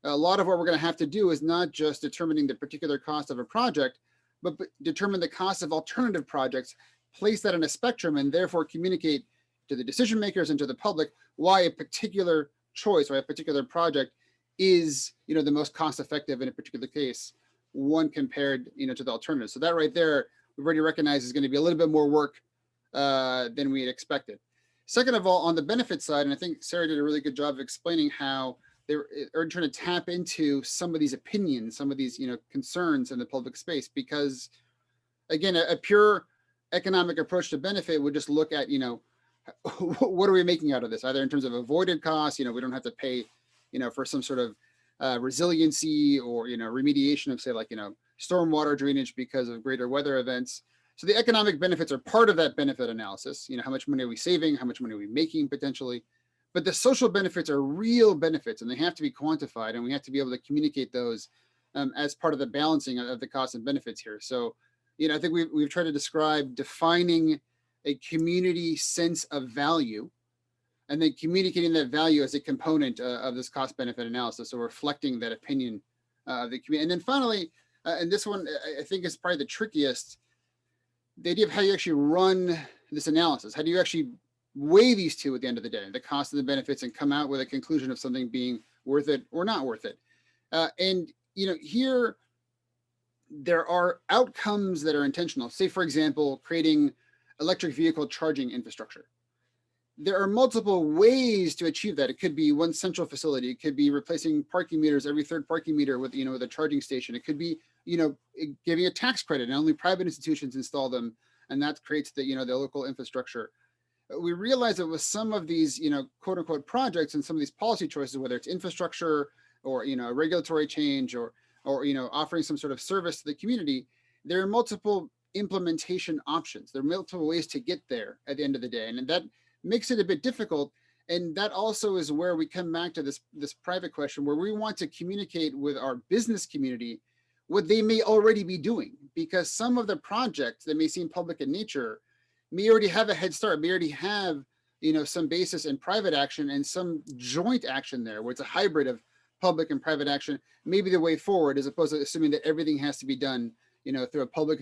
a lot of what we're going to have to do is not just determining the particular cost of a project, but determine the cost of alternative projects, place that in a spectrum, and therefore communicate to the decision makers and to the public why a particular choice or a particular project is the most cost effective in a particular case, one compared to the alternative. So that right there, we've already recognized is going to be a little bit more work than we had expected. Second of all, on the benefit side, and I think Sara did a really good job of explaining how they're trying to tap into some of these opinions, some of these concerns in the public space, because again, a pure economic approach to benefit would just look at what are we making out of this, either in terms of avoided costs, we don't have to pay for some sort of resiliency or remediation of, say, like stormwater drainage because of greater weather events. So the economic benefits are part of that benefit analysis. How much money are we saving? How much money are we making potentially? But the social benefits are real benefits, and they have to be quantified, and we have to be able to communicate those as part of the balancing of the costs and benefits here. So, I think we've tried to describe defining a community sense of value, and then communicating that value as a component of this cost benefit analysis. So reflecting that opinion of the community. And then finally, and this one I think is probably the trickiest, the idea of how you actually run this analysis. How do you actually weigh these two at the end of the day, the cost and the benefits, and come out with a conclusion of something being worth it or not worth it? And here, there are outcomes that are intentional. Say, for example, creating electric vehicle charging infrastructure. There are multiple ways to achieve that. It could be one central facility. It could be replacing parking meters, every third parking meter with, with a charging station. It could be, giving a tax credit and only private institutions install them. And that creates the local infrastructure. We realize that with some of these, quote unquote projects and some of these policy choices, whether it's infrastructure or, a regulatory change or offering some sort of service to the community, there are multiple implementation options. There are multiple ways to get there at the end of the day. And that makes it a bit difficult. And that also is where we come back to this private question, where we want to communicate with our business community what they may already be doing, because some of the projects that may seem public in nature may already have a head start, may already have some basis in private action and some joint action there, where it's a hybrid of public and private action, maybe the way forward, as opposed to assuming that everything has to be done through a public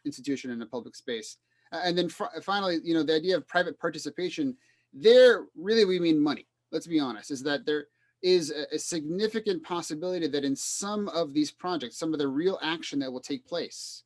institution in a public space. And then finally, the idea of private participation, there really we mean money. Let's be honest, is that there is a significant possibility that in some of these projects, some of the real action that will take place,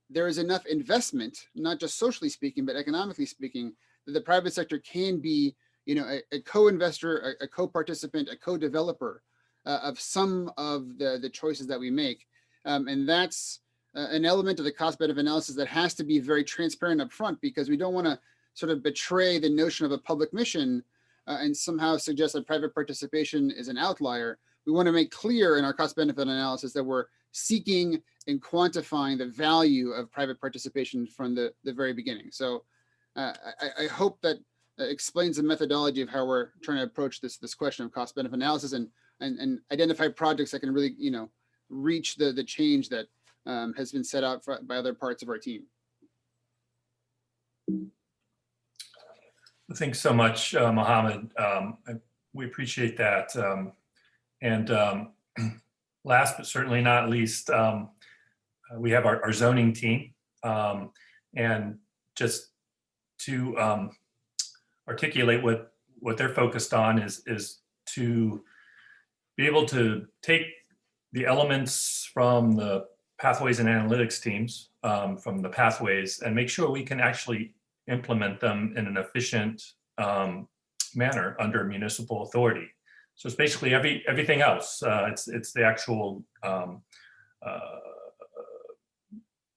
there is enough investment, not just socially speaking, but economically speaking, that the private sector can be, a co-investor, a co-participant, a co-developer of some of the choices that we make. And that's an element of the cost-benefit analysis that has to be very transparent up front, because we don't want to sort of betray the notion of a public mission and somehow suggest that private participation is an outlier. We want to make clear in our cost-benefit analysis that we're seeking and quantifying the value of private participation from the very beginning. So I hope that explains the methodology of how we're trying to approach this question of cost-benefit analysis and identify projects that can really, reach the change that has been set out by other parts of our team. Thanks so much, Mohammed. We appreciate that. Last but certainly not least, we have our zoning team. And just to articulate what they're focused on is to be able to take the elements from the pathways and analytics teams, from the pathways, and make sure we can actually implement them in an efficient manner under municipal authority. So it's basically everything else. It's the actual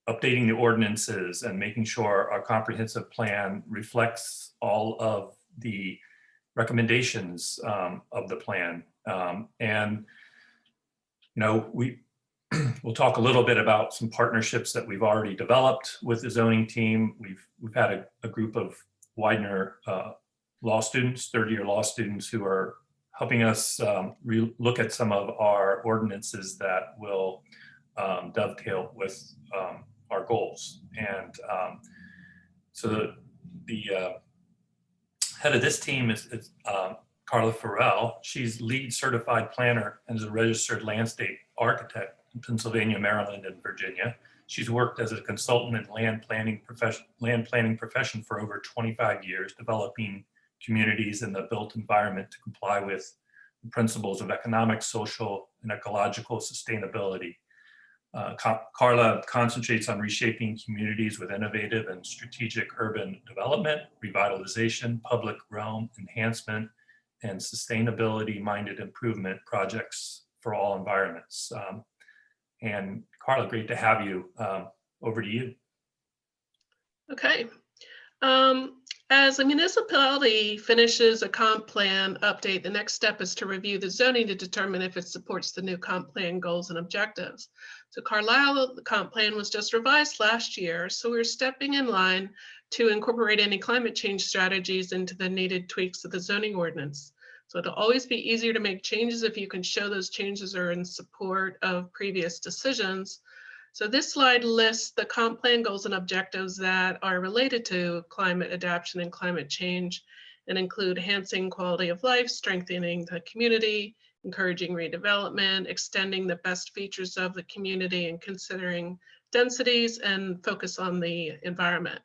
updating the ordinances and making sure our comprehensive plan reflects all of the recommendations of the plan. We'll talk a little bit about some partnerships that we've already developed with the zoning team. We've had a group of Widener law students, third-year law students, who are helping us look at some of our ordinances that will dovetail with our goals. And so the head of this team is Carla Farrell. She's lead certified planner and is a registered landscape architect in Pennsylvania, Maryland, and Virginia. She's worked as a consultant in land planning profession for over 25 years, developing communities in the built environment to comply with the principles of economic, social, and ecological sustainability. Carla concentrates on reshaping communities with innovative and strategic urban development, revitalization, public realm enhancement, and sustainability-minded improvement projects for all environments. And Carla, great to have you. Over to you. Okay. As a municipality finishes a comp plan update, the next step is to review the zoning to determine if it supports the new comp plan goals and objectives. So Carlisle, the comp plan was just revised last year, so we're stepping in line to incorporate any climate change strategies into the needed tweaks of the zoning ordinance. So it'll always be easier to make changes if you can show those changes are in support of previous decisions. So this slide lists the comp plan goals and objectives that are related to climate adaptation and climate change, and include enhancing quality of life, strengthening the community, encouraging redevelopment, extending the best features of the community, and considering densities, and focus on the environment.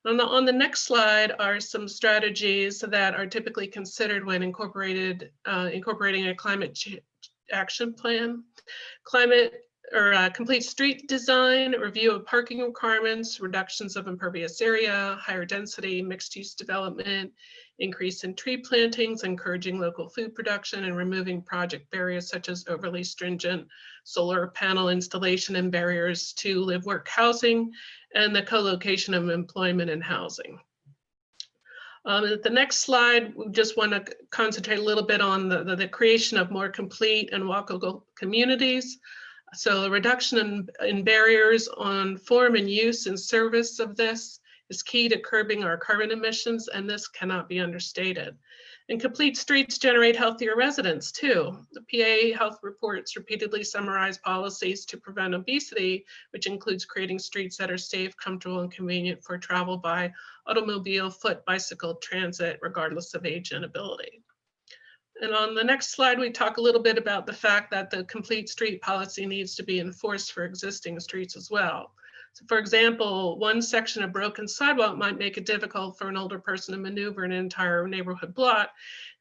On the next slide are some strategies that are typically considered when incorporating a climate action plan. Climate complete street design, review of parking requirements, reductions of impervious area, higher density, mixed use development, increase in tree plantings, encouraging local food production, and removing project barriers such as overly stringent solar panel installation and barriers to live, work, housing, and the co-location of employment and housing. At the next slide, we just want to concentrate a little bit on the creation of more complete and walkable communities. So a reduction in barriers on form and use and service of this is key to curbing our carbon emissions, and this cannot be understated. And complete streets generate healthier residents too. The PA health reports repeatedly summarize policies to prevent obesity, which includes creating streets that are safe, comfortable, and convenient for travel by automobile, foot, bicycle, transit, regardless of age and ability. And on the next slide, we talk a little bit about the fact that the complete street policy needs to be enforced for existing streets as well. So for example, one section of broken sidewalk might make it difficult for an older person to maneuver an entire neighborhood block,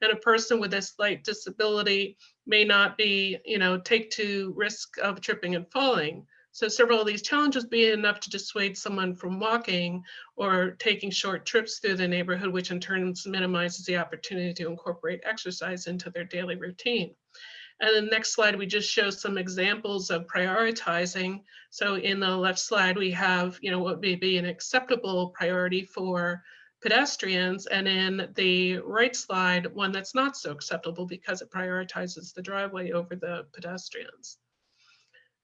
and a person with a slight disability may not be, take to risk of tripping and falling. So several of these challenges be enough to dissuade someone from walking or taking short trips through the neighborhood, which in turn minimizes the opportunity to incorporate exercise into their daily routine. And the next slide, we just show some examples of prioritizing. So in the left slide, we have, what may be an acceptable priority for pedestrians. And in the right slide, one that's not so acceptable because it prioritizes the driveway over the pedestrians.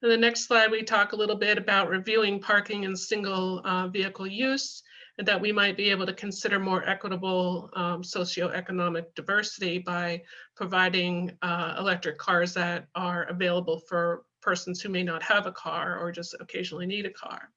In the next slide, we talk a little bit about reviewing parking and single vehicle use, and that we might be able to consider more equitable socioeconomic diversity by providing electric cars that are available for persons who may not have a car or just occasionally need a car.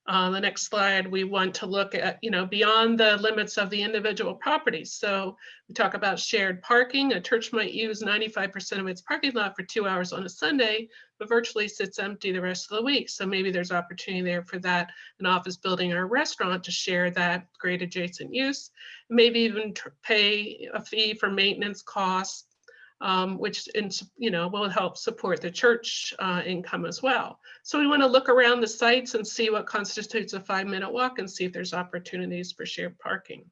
The next slide, we want to look at, beyond the limits of the individual properties. So we talk about shared parking. A church might use 95% of its parking lot for 2 hours on a Sunday, but virtually sits empty the rest of the week. So maybe there's opportunity there for that, an office building or a restaurant to share that great adjacent use, maybe even pay a fee for maintenance costs, which will help support the church income as well. So we want to look around the sites and see what constitutes a 5-minute walk and see if there's opportunities for shared parking.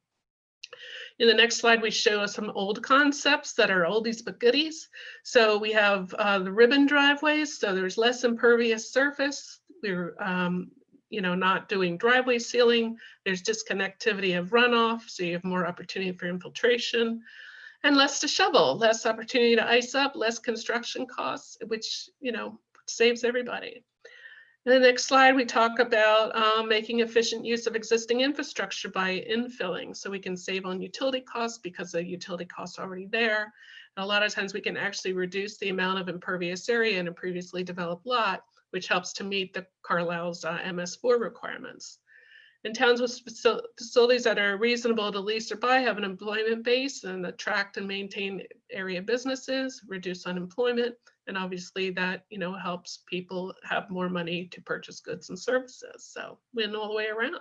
In the next slide, we show some old concepts that are oldies but goodies. So we have the ribbon driveways, so there's less impervious surface. We're not doing driveway sealing. There's disconnectivity of runoff, so you have more opportunity for infiltration. And less to shovel, less opportunity to ice up, less construction costs, which saves everybody. In the next slide, we talk about making efficient use of existing infrastructure by infilling, so we can save on utility costs because the utility costs are already there. And a lot of times we can actually reduce the amount of impervious area in a previously developed lot, which helps to meet the Carlisle's MS4 requirements. And towns with facilities that are reasonable to lease or buy have an employment base and attract and maintain area businesses, reduce unemployment, and obviously that helps people have more money to purchase goods and services. So win all the way around.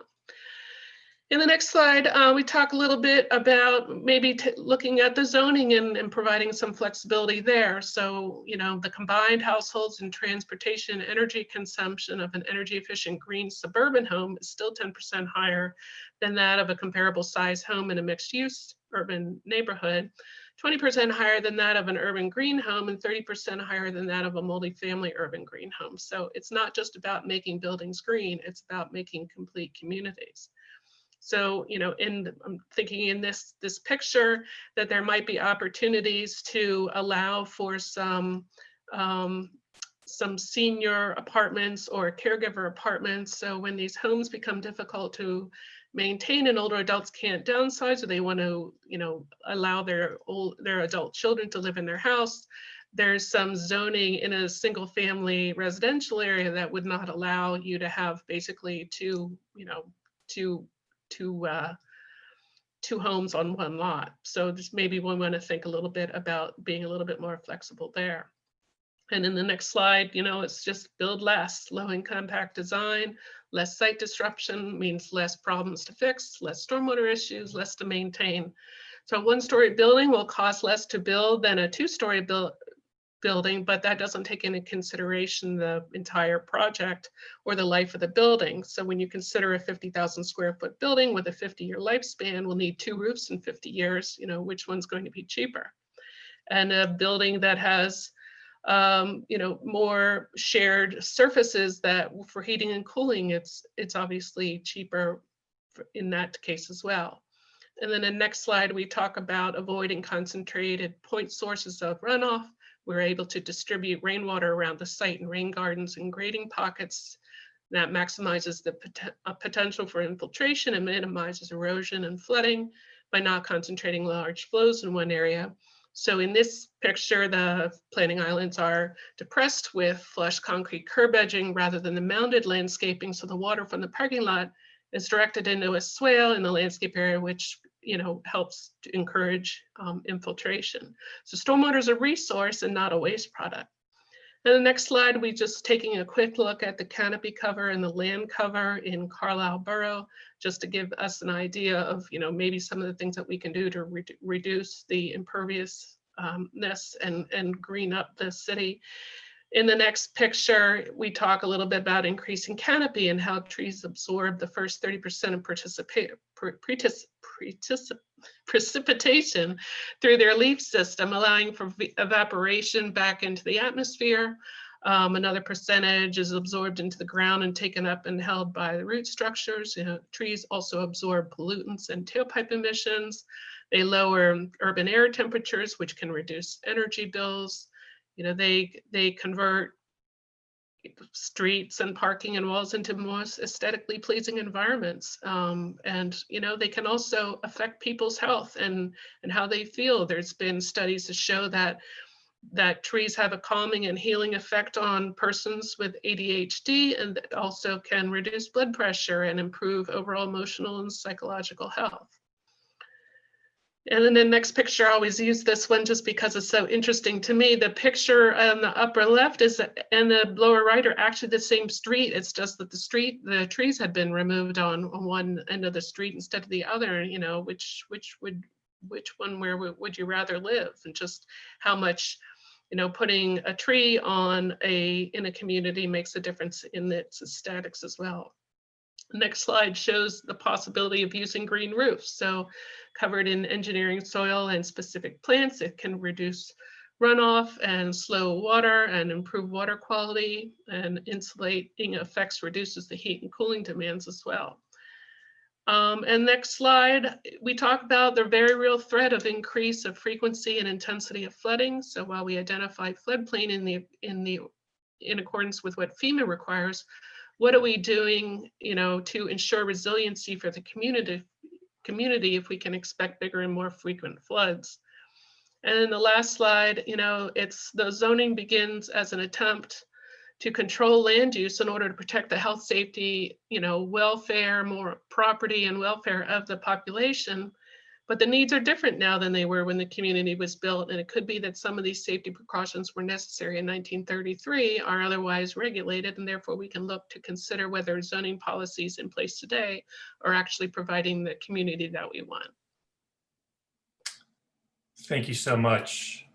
In the next slide, we talk a little bit about maybe looking at the zoning and providing some flexibility there. So, the combined households and transportation energy consumption of an energy efficient green suburban home is still 10% higher than that of a comparable size home in a mixed use urban neighborhood, 20% higher than that of an urban green home, and 30% higher than that of a multifamily urban green home. So it's not just about making buildings green, it's about making complete communities. So, I'm thinking in this picture that there might be opportunities to allow for some senior apartments or caregiver apartments. So when these homes become difficult to maintain and older adults can't downsize, or they want to, allow their adult children to live in their house, there's some zoning in a single family residential area that would not allow you to have basically two homes on one lot. So just maybe we want to think a little bit about being a little bit more flexible there. And in the next slide, it's just build less, low and compact design, less site disruption means less problems to fix, less stormwater issues, less to maintain. So a 1-story building will cost less to build than a 2-story building, but that doesn't take into consideration the entire project or the life of the building. So when you consider a 50,000 square foot building with a 50-year lifespan, will need 2 roofs in 50 years, you know, which one's going to be cheaper? And a building that has, you know, more shared surfaces that for heating and cooling, it's obviously cheaper in that case as well. And then the next slide, we talk about avoiding concentrated point sources of runoff. We're able to distribute rainwater around the site in rain gardens and grading pockets. That maximizes the potential for infiltration and minimizes erosion and flooding by not concentrating large flows in one area. So in this picture, the planting islands are depressed with flush concrete curb edging rather than the mounded landscaping. So the water from the parking lot is directed into a swale in the landscape area, which, you know, helps to encourage infiltration. So stormwater is a resource and not a waste product. And the next slide, we just taking a quick look at the canopy cover and the land cover in Carlisle Borough, just to give us an idea of, you know, maybe some of the things that we can do to reduce the imperviousness and green up the city. In the next picture, we talk a little bit about increasing canopy and how trees absorb the first 30% of precipitation through their leaf system, allowing for evaporation back into the atmosphere. Another percentage is absorbed into the ground and taken up and held by the root structures. You know, trees also absorb pollutants and tailpipe emissions. They lower urban air temperatures, which can reduce energy bills. You know, they convert streets and parking and walls into more aesthetically pleasing environments. And, you know, they can also affect people's health and how they feel. There's been studies to show that trees have a calming and healing effect on persons with ADHD, and that also can reduce blood pressure and improve overall emotional and psychological health. And then the next picture, I always use this one just because it's so interesting to me. The picture on the upper left is and the lower right are actually the same street. It's just that the trees had been removed on one end of the street instead of the other. You know, which one, where would you rather live? And just how much, you know, putting a tree in a community makes a difference in its aesthetics as well. The next slide shows the possibility of using green roofs. So covered in engineering soil and specific plants, it can reduce runoff and slow water and improve water quality, and insulating effects reduces the heat and cooling demands as well. And next slide, we talk about the very real threat of increase of frequency and intensity of flooding. So while we identify floodplain in accordance with what FEMA requires, what are we doing, you know, to ensure resiliency for the community if we can expect bigger and more frequent floods? And then the last slide, you know, it's the zoning begins as an attempt to control land use in order to protect the health, safety, you know, welfare, more property and welfare of the population. But the needs are different now than they were when the community was built. And it could be that some of these safety precautions were necessary in 1933 are otherwise regulated, and therefore we can look to consider whether zoning policies in place today are actually providing the community that we want. Thank you so much,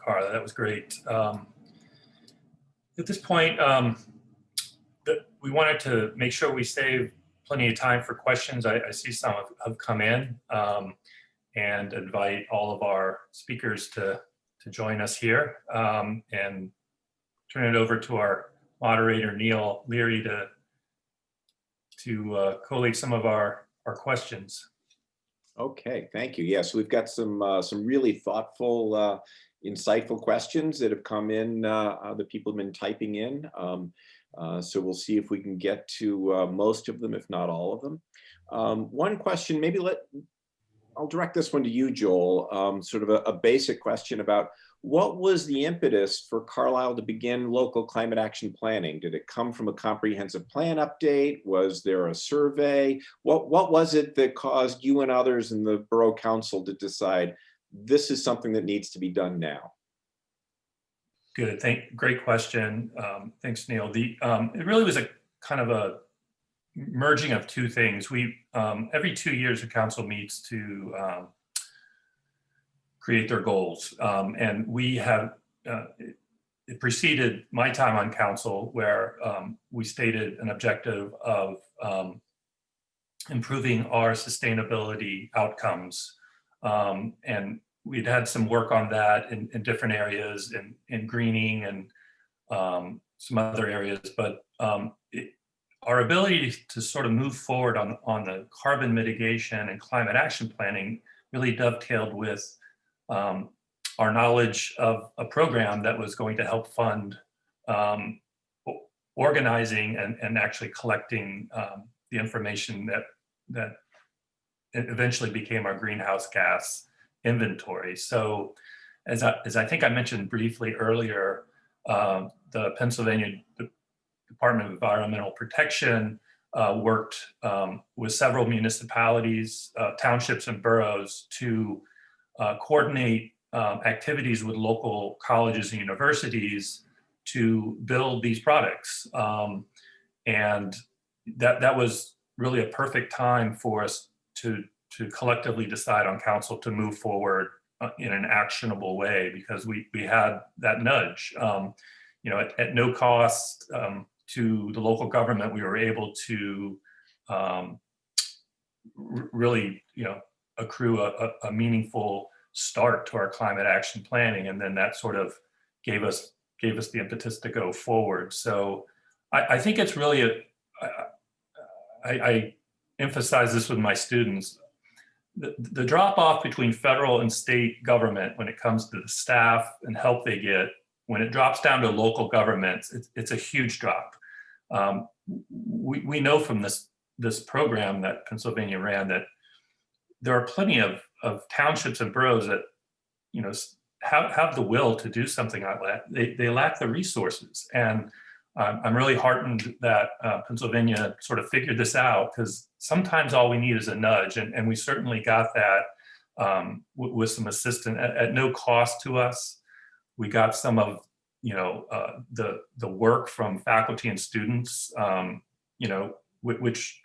Carla. That was great. At this point, we wanted to make sure we save plenty of time for questions. I see some have come in, and invite all of our speakers to join us here, and turn it over to our moderator, Neil Leary, to collate some of our questions. Okay, thank you. Yes, we've got some really thoughtful, insightful questions that have come in, that people have been typing in. So we'll see if we can get to most of them, if not all of them. One question, maybe I'll direct this one to you, Joel. Sort of a basic question about what was the impetus for Carlisle to begin local climate action planning? Did it come from a comprehensive plan update? Was there a survey? What was it that caused you and others in the Borough Council to decide this is something that needs to be done now? Good, great question. Thanks, Neil. It really was a kind of a merging of two things. We every 2 years the council meets to create their goals, and we have it preceded my time on council, where we stated an objective of improving our sustainability outcomes. And we'd had some work on that in different areas, in greening and some other areas, but our ability to sort of move forward on the carbon mitigation and climate action planning really dovetailed with our knowledge of a program that was going to help fund organizing and actually collecting the information that eventually became our greenhouse gas inventory. So as I think I mentioned briefly earlier, the Pennsylvania Department of Environmental Protection worked with several municipalities, townships and boroughs to coordinate activities with local colleges and universities to build these products. And that was really a perfect time for us to collectively decide on council to move forward in an actionable way, because we had that nudge. At no cost to the local government, we were able to really, accrue a meaningful start to our climate action planning, and then that sort of gave us the impetus to go forward. So I think it's really I emphasize this with my students. The drop off between federal and state government when it comes to the staff and help they get, when it drops down to local governments, it's a huge drop. We know from this program that Pennsylvania ran that there are plenty of townships and boroughs that have the will to do something like that. They lack the resources, and I'm really heartened that Pennsylvania sort of figured this out, because sometimes all we need is a nudge, and we certainly got that with some assistance at no cost to us. We got some of the work from faculty and students, which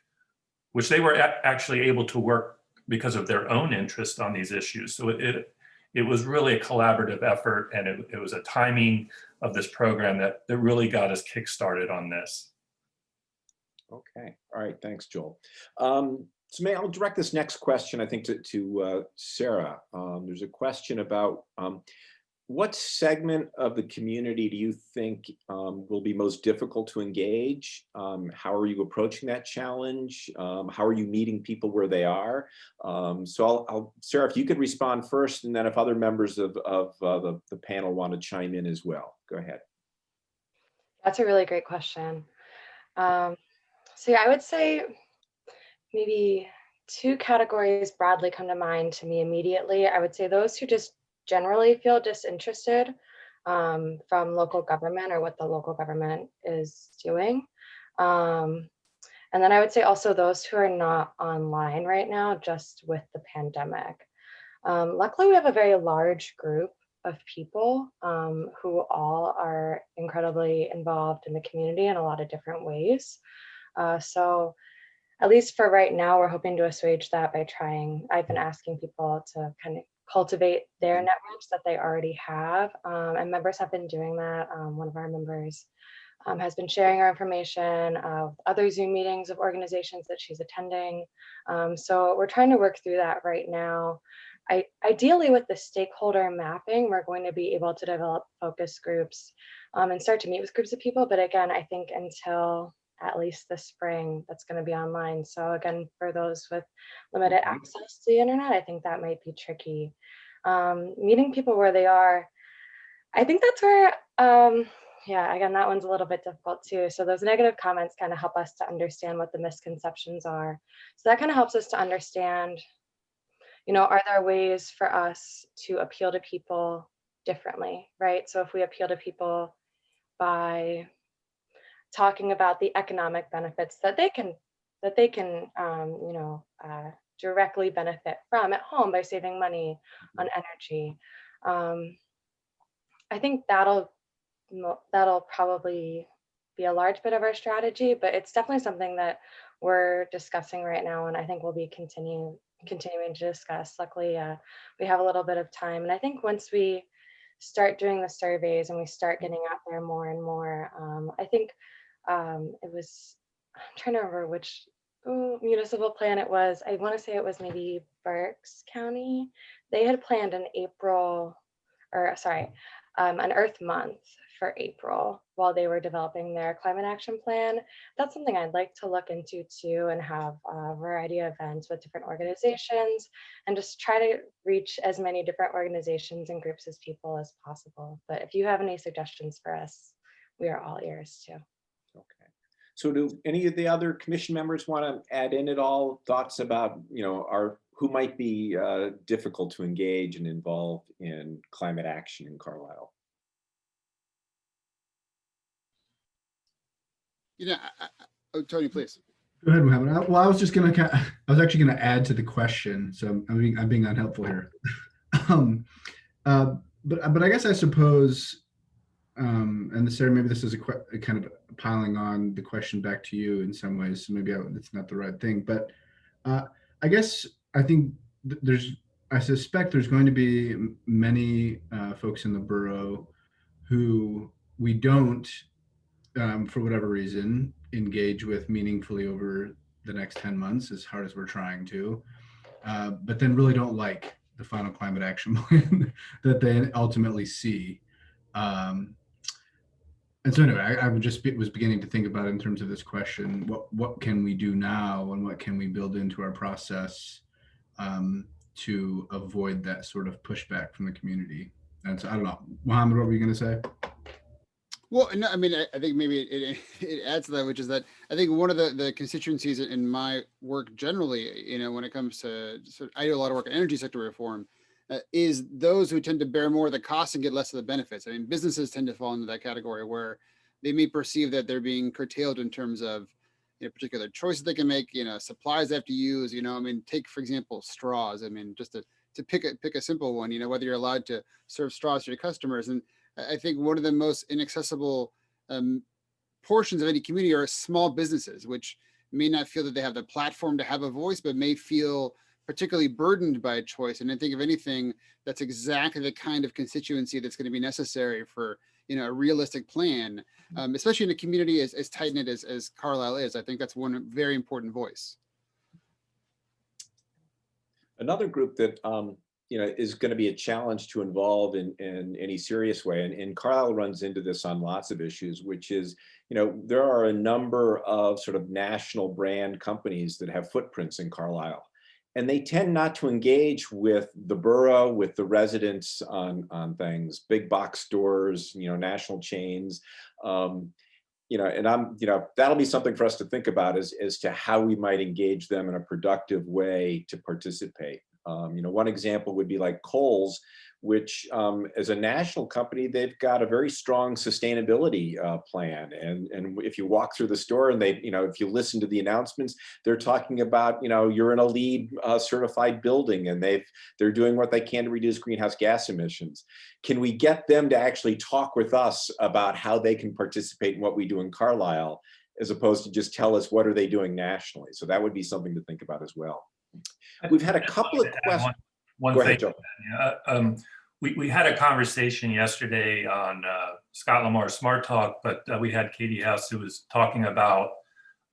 they were actually able to work because of their own interest on these issues. So it was really a collaborative effort, and it was a timing of this program that really got us kickstarted on this. Okay, all right, thanks, Joel. So I'll direct this next question, I think, to Sara. There's a question about what segment of the community do you think will be most difficult to engage? How are you approaching that challenge? How are you meeting people where they are? So Sara, if you could respond first, and then if other members of the panel want to chime in as well, go ahead. That's a really great question. So yeah, I would say maybe two categories broadly come to mind to me immediately. I would say those who just generally feel disinterested from local government or what the local government is doing. And then I would say also those who are not online right now, just with the pandemic. Luckily, we have a very large group of people who all are incredibly involved in the community in a lot of different ways. So at least for right now, we're hoping to assuage that by I've been asking people to kind of cultivate their networks that they already have, and members have been doing that. One of our members has been sharing our information of other Zoom meetings of organizations that she's attending. So we're trying to work through that right now. Ideally, with the stakeholder mapping, we're going to be able to develop focus groups and start to meet with groups of people. But again, I think until at least this spring, that's going to be online. So again, for those with limited access to the internet, I think that might be tricky. Meeting people where they are, I think that's where, yeah, again, that one's a little bit difficult too. So those negative comments kind of help us to understand what the misconceptions are. So that kind of helps us to understand, are there ways for us to appeal to people differently, right? So if we appeal to people by talking about the economic benefits that they can directly benefit from at home by saving money on energy. I think that'll probably be a large bit of our strategy, but it's definitely something that we're discussing right now, and I think we'll be continuing to discuss. Luckily, we have a little bit of time, and I think once we start doing the surveys and we start getting out there more and more. I think it was, I'm trying to remember which municipal plan it was. I want to say it was maybe Berks County. They had planned an an Earth Month for April while they were developing their climate action plan. That's something I'd like to look into too, and have a variety of events with different organizations and just try to reach as many different organizations and groups as people as possible. But if you have any suggestions for us, we are all ears too. Okay. So do any of the other commission members want to add in at all thoughts about, who might be difficult to engage and involve in climate action in Carlisle? Oh, Tony, please. Go ahead, Mohammed. I was just I was actually gonna add to the question, so I'm being unhelpful here. But I guess I suppose, and Sarah, maybe this is a kind of piling on the question back to you in some ways. So maybe it's not the right thing, but I guess I think I suspect there's going to be many folks in the borough who we don't, for whatever reason, engage with meaningfully over the next 10 months, as hard as we're trying to, but then really don't like the final climate action plan that they ultimately see. And so anyway, I was beginning to think about it in terms of this question: what can we do now, and what can we build into our process to avoid that sort of pushback from the community? And so I don't know, Mohammed, what were you going to say? Well, no, I mean, I think maybe it adds to that, which is that I think one of the constituencies in my work generally, when it comes to I do a lot of work in energy sector reform, is those who tend to bear more of the costs and get less of the benefits. I mean, businesses tend to fall into that category where they may perceive that they're being curtailed in terms of particular choices they can make, supplies they have to use. I mean, take for example straws. I mean, just to pick a simple one. Whether you're allowed to serve straws to your customers. And I think one of the most inaccessible portions of any community are small businesses, which may not feel that they have the platform to have a voice, but may feel particularly burdened by a choice. And I think if anything, that's exactly the kind of constituency that's going to be necessary for a realistic plan, especially in a community as tight-knit as Carlisle is. I think that's one very important voice. Another group that is going to be a challenge to involve in any serious way, and Carlisle runs into this on lots of issues, which is, there are a number of sort of national brand companies that have footprints in Carlisle, and they tend not to engage with the borough, with the residents on things, big box stores, national chains, and that'll be something for us to think about as to how we might engage them in a productive way to participate. One example would be like Kohl's, which as a national company, they've got a very strong sustainability plan. And if you walk through the store and if you listen to the announcements, they're talking about, you're in a LEED certified building, and they're doing what they can to reduce greenhouse gas emissions. Can we get them to actually talk with us about how they can participate in what we do in Carlisle, as opposed to just tell us what are they doing nationally? So that would be something to think about as well. We've had a couple of questions. One Go thing, ahead, Joe. We had a conversation yesterday on Scott Lamar's Smart Talk, but we had Katie House, who was talking about,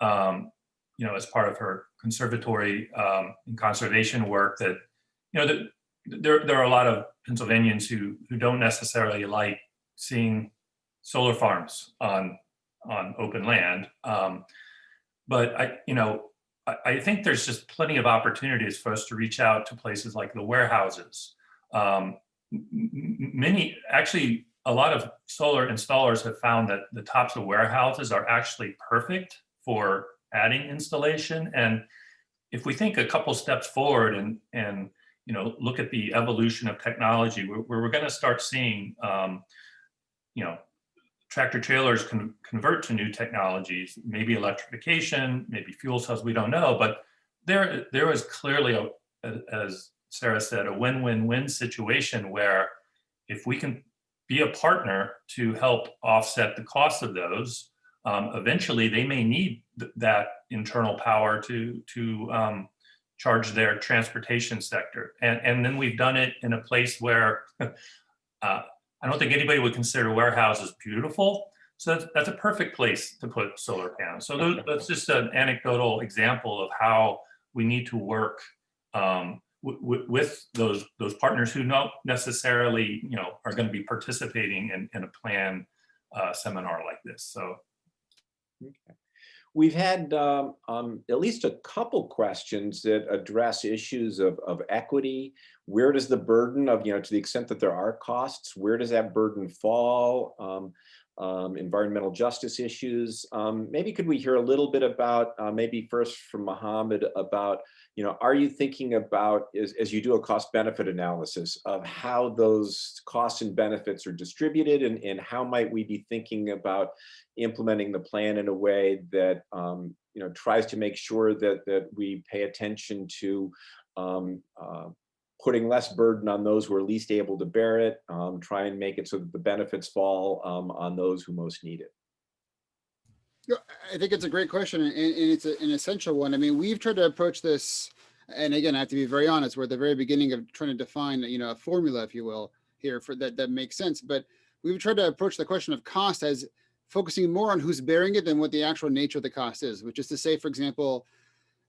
as part of her conservatory and conservation work, that there are a lot of Pennsylvanians who don't necessarily like seeing solar farms on open land, but I think there's just plenty of opportunities for us to reach out to places like the warehouses. A lot of solar installers have found that the tops of warehouses are actually perfect for adding installation. And if we think a couple steps forward and look at the evolution of technology, we're going to start seeing, tractor trailers can convert to new technologies, maybe electrification, maybe fuel cells, we don't know. But there is clearly, as Sarah said, a win-win-win situation where if we can be a partner to help offset the cost of those, eventually they may need that internal power to charge their transportation sector. And then we've done it in a place where I don't think anybody would consider warehouses beautiful. So that's a perfect place to put solar panels. So that's just an anecdotal example of how we need to work with those partners who don't necessarily, are going to be participating in a plan seminar like this. So. Okay. We've had at least a couple questions that address issues of equity. Where does the burden of, to the extent that there are costs, where does that burden fall? Environmental justice issues. Maybe could we hear a little bit about, maybe first from Mohammed, about, are you thinking about, as you do a cost benefit analysis, of how those costs and benefits are distributed, and how might we be thinking about implementing the plan in a way that tries to make sure that we pay attention to putting less burden on those who are least able to bear it, try and make it so that the benefits fall on those who most need it? I think it's a great question, and it's an essential one. I mean, we've tried to approach this, and again, I have to be very honest, we're at the very beginning of trying to define, a formula, if you will, here for that makes sense. But we've tried to approach the question of cost as focusing more on who's bearing it than what the actual nature of the cost is, which is to say, for example,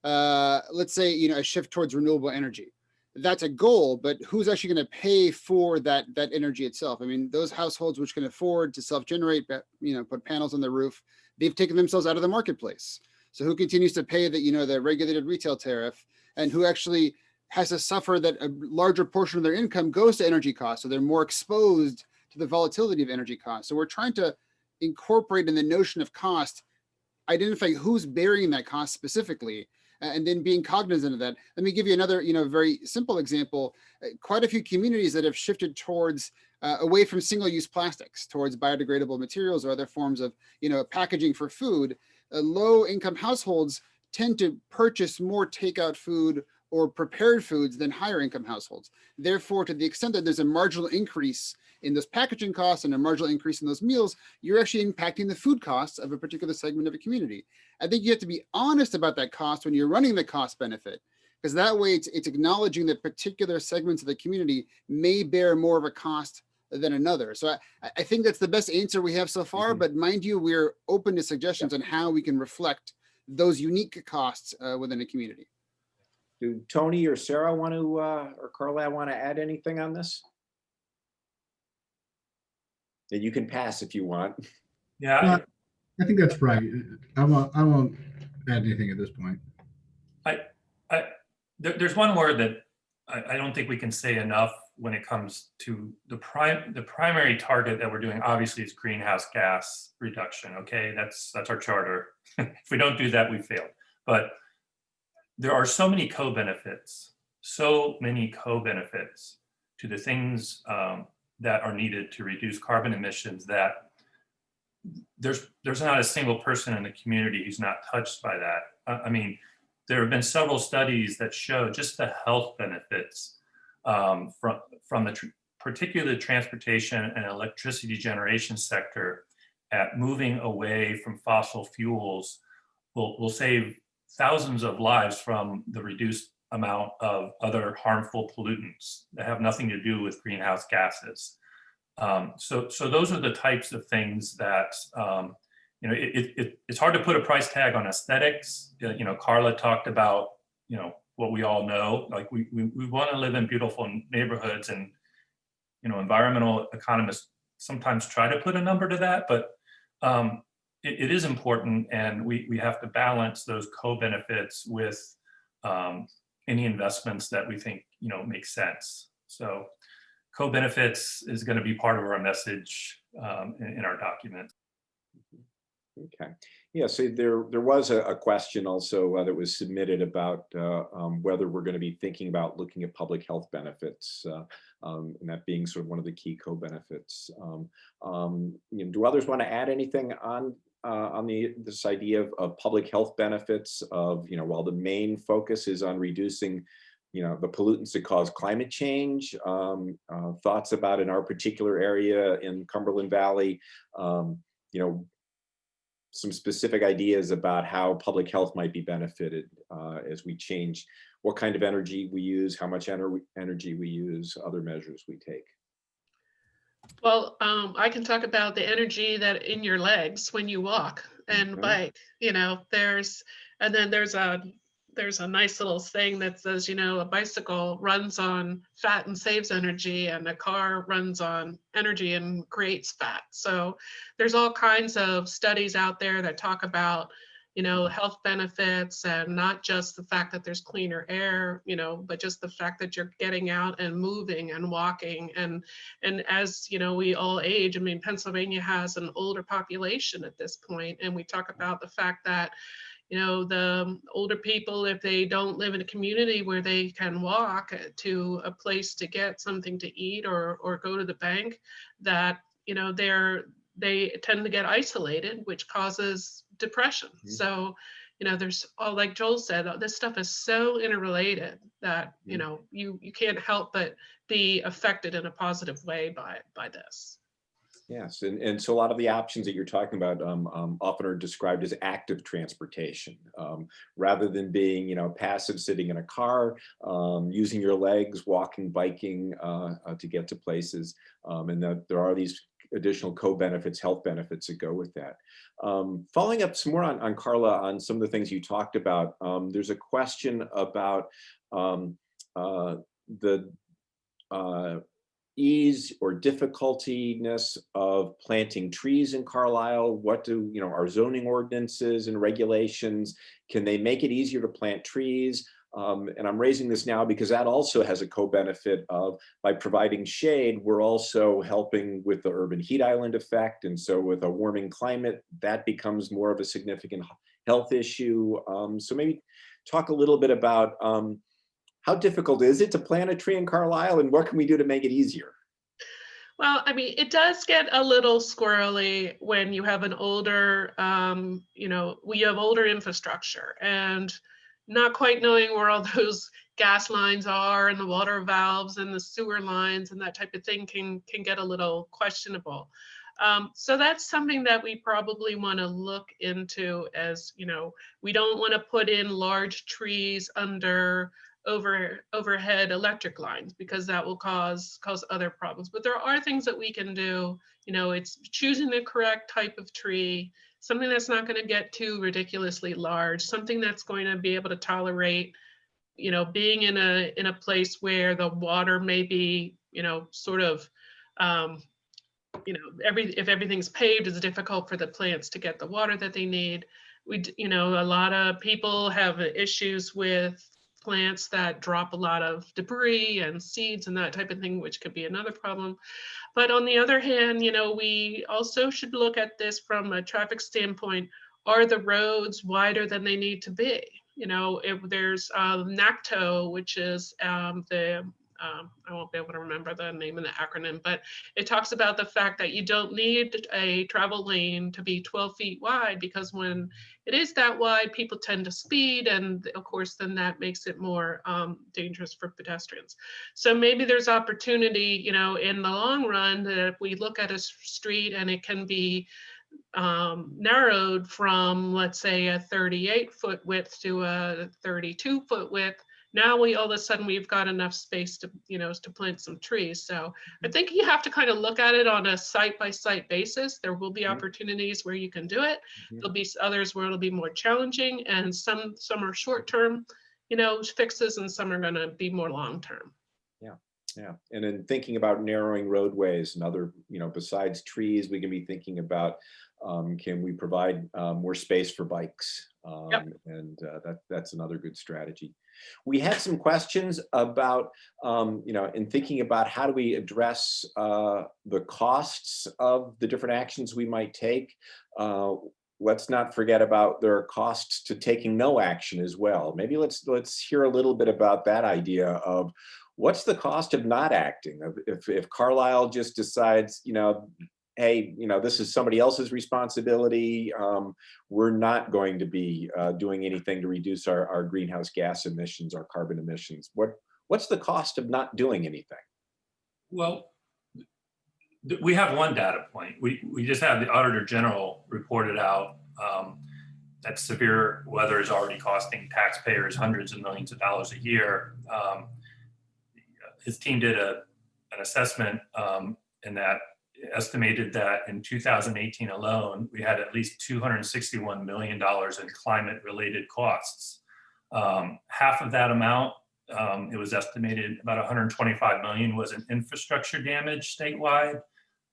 let's say, a shift towards renewable energy. That's a goal, but who's actually going to pay for that energy itself? I mean, those households which can afford to self-generate, put panels on their roof, they've taken themselves out of the marketplace. So who continues to pay the regulated retail tariff, and who actually has to suffer that a larger portion of their income goes to energy costs? So they're more exposed to the volatility of energy costs. So we're trying to incorporate in the notion of cost, identifying who's bearing that cost specifically, and then being cognizant of that. Let me give you another, very simple example. Quite a few communities that have shifted towards away from single-use plastics, towards biodegradable materials or other forms of, packaging for food. Low-income households tend to purchase more takeout food or prepared foods than higher income households. Therefore, to the extent that there's a marginal increase in those packaging costs and a marginal increase in those meals, you're actually impacting the food costs of a particular segment of a community. I think you have to be honest about that cost when you're running the cost benefit, because that way it's acknowledging that particular segments of the community may bear more of a cost than another. So I think that's the best answer we have so far, but mind you, we're open to suggestions on how we can reflect those unique costs within a community. Do Tony or Sarah want to, or Carlisle want to add anything on this? And you can pass if you want. Yeah, I think that's right. I won't add anything at this point. there's one word that I don't think we can say enough when it comes to the primary target that we're doing. Obviously, is greenhouse gas reduction. Okay, that's our charter. If we don't do that, we fail. But there are so many co-benefits to the things that are needed to reduce carbon emissions that there's not a single person in the community who's not touched by that. I mean, there have been several studies that show just the health benefits from the particularly the transportation and electricity generation sector at moving away from fossil fuels will save thousands of lives from the reduced amount of other harmful pollutants that have nothing to do with greenhouse gases. So those are the types of things that, it's hard to put a price tag on aesthetics. Carla talked about, what we all know, like we want to live in beautiful neighborhoods, and, environmental economists sometimes try to put a number to that, but it is important, and we have to balance those co-benefits with any investments that we think, make sense. So co-benefits is going to be part of our message in our document. Okay. Yeah, so there was a question also that was submitted about whether we're going to be thinking about looking at public health benefits, and that being sort of one of the key co-benefits. Do others want to add anything on this idea of public health benefits of, while the main focus is on reducing the pollutants that cause climate change, thoughts about in our particular area in Cumberland Valley, some specific ideas about how public health might be benefited as we change what kind of energy we use, how much energy we use, other measures we take. Well, I can talk about the energy that in your legs when you walk and Mhm. bike. You know, and then there's a nice little thing that says, you know, a bicycle runs on fat and saves energy, and a car runs on energy and creates fat. So there's all kinds of studies out there that talk about, you know, health benefits, and not just the fact that there's cleaner air, you know, but just the fact that you're getting out and moving and walking. And as you know, we all age. I mean, Pennsylvania has an older population at this point, and we talk about the fact that, you know, the older people, if they don't live in a community where they can walk to a place to get something to eat or go to the bank, that, you know, they tend to get isolated, which causes depression. Mhm. So, you know, there's all, like Joel said, this stuff is so interrelated that, you Mhm. know, you can't help but be affected in a positive way by this. Yes, and so a lot of the options that you're talking about often are described as active transportation, rather than being, you know, passive, sitting in a car, using your legs, walking, biking to get to places, and that there are these additional co-benefits, health benefits that go with that. Following up some more on Carla, on some of the things you talked about, there's a question about um, the ease or difficultiness of planting trees in Carlisle? What do, you know, our zoning ordinances and regulations, can they make it easier to plant trees? And I'm raising this now because that also has a co-benefit of, by providing shade, we're also helping with the urban heat island effect. And so with a warming climate, that becomes more of a significant health issue. So maybe talk a little bit about how difficult is it to plant a tree in Carlisle, and what can we do to make it easier? Well, I mean, it does get a little squirrely when you have an older, you know, we have older infrastructure, and not quite knowing where all those gas lines are and the water valves and the sewer lines and that type of thing can get a little questionable. So that's something that we probably want to look into. As you know, we don't want to put in large trees under overhead electric lines, because that will cause other problems. But there are things that we can do. You know, it's choosing the correct type of tree, something that's not going to get too ridiculously large, something that's going to be able to tolerate, you know, being in a place where the water may be, you know, sort of, you know, if everything's paved, it's difficult for the plants to get the water that they need. You know, a lot of people have issues with plants that drop a lot of debris and seeds and that type of thing, which could be another problem. But on the other hand, you know, we also should look at this from a traffic standpoint. Are the roads wider than they need to be? You know, if there's NACTO, which is I won't be able to remember the name of the acronym, but it talks about the fact that you don't need a travel lane to be 12 feet wide, because when it is that wide, people tend to speed. And of course, then that makes it more dangerous for pedestrians. So maybe there's opportunity, you know, in the long run, that if we look at a street and it can be narrowed from, let's say, a 38-foot width to a 32-foot width, now we all of a sudden we've got enough space to, you know, to plant some trees. So I think you have to kind of look at it on a site-by-site basis. There will be Mhm. opportunities where you can do it. Mhm. There'll be others where it'll be more challenging, and some are short-term, you know, fixes, and some are going to be more long-term. Yeah, yeah. And in thinking about narrowing roadways and other, you know, besides trees, we can be thinking about, can we provide more space for bikes? Yep. And that's another good strategy. We had some questions about, you know, in thinking about how do we address the costs of the different actions we might take. Let's not forget about there are costs to taking no action as well. Maybe let's hear a little bit about that idea of what's the cost of not acting. If Carlisle just decides, you know, hey, you know, this is somebody else's responsibility. We're not going to be doing anything to reduce our greenhouse gas emissions, our carbon emissions. What's the cost of not doing anything? Well, we have one data point. We just had the Auditor General reported out that severe weather is already costing taxpayers hundreds of millions of dollars a year. His team did an assessment in that estimated that in 2018 alone, we had at least $261 million in climate-related costs. Half of that amount, it was estimated about 125 million was in infrastructure damage statewide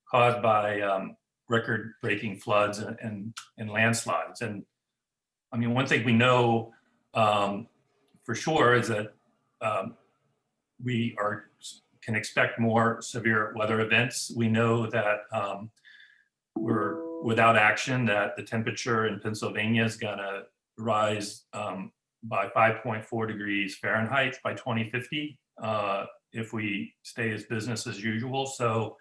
caused by record-breaking floods and landslides. And I mean, one thing we know for sure is that we can expect more severe weather events. We know that we're without action, that the temperature in Pennsylvania is gonna rise by 5.4 degrees Fahrenheit by 2050 if we stay as business as usual. So,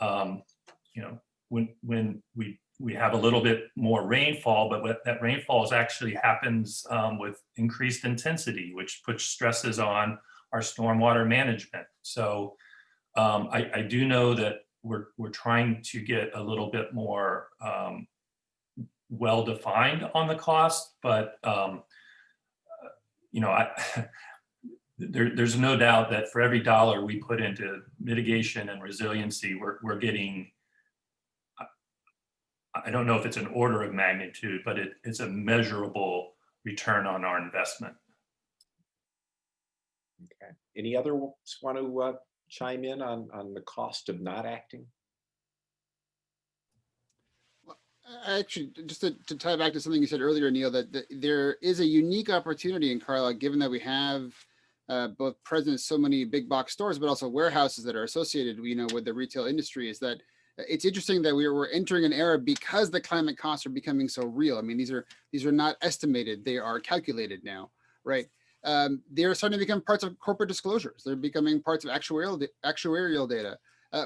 you know, when we have a little bit more rainfall, but what that rainfall is actually happens with increased intensity, which puts stresses on our stormwater management. So I do know that we're trying to get a little bit more well-defined on the cost, but you know, there's no doubt that for every dollar we put into mitigation and resiliency, we're getting, I don't know if it's an order of magnitude, but it's a measurable return on our investment. Okay. Any others want to chime in on the cost of not acting? Actually, just to tie back to something you said earlier, Neil, that there is a unique opportunity in Carlisle, given that we have both present so many big box stores, but also warehouses that are associated, you know, with the retail industry. Is that it's interesting that we're entering an era because the climate costs are becoming so real. I mean, these are not estimated; they are calculated now, right? They're starting to become parts of corporate disclosures. They're becoming parts of actuarial data.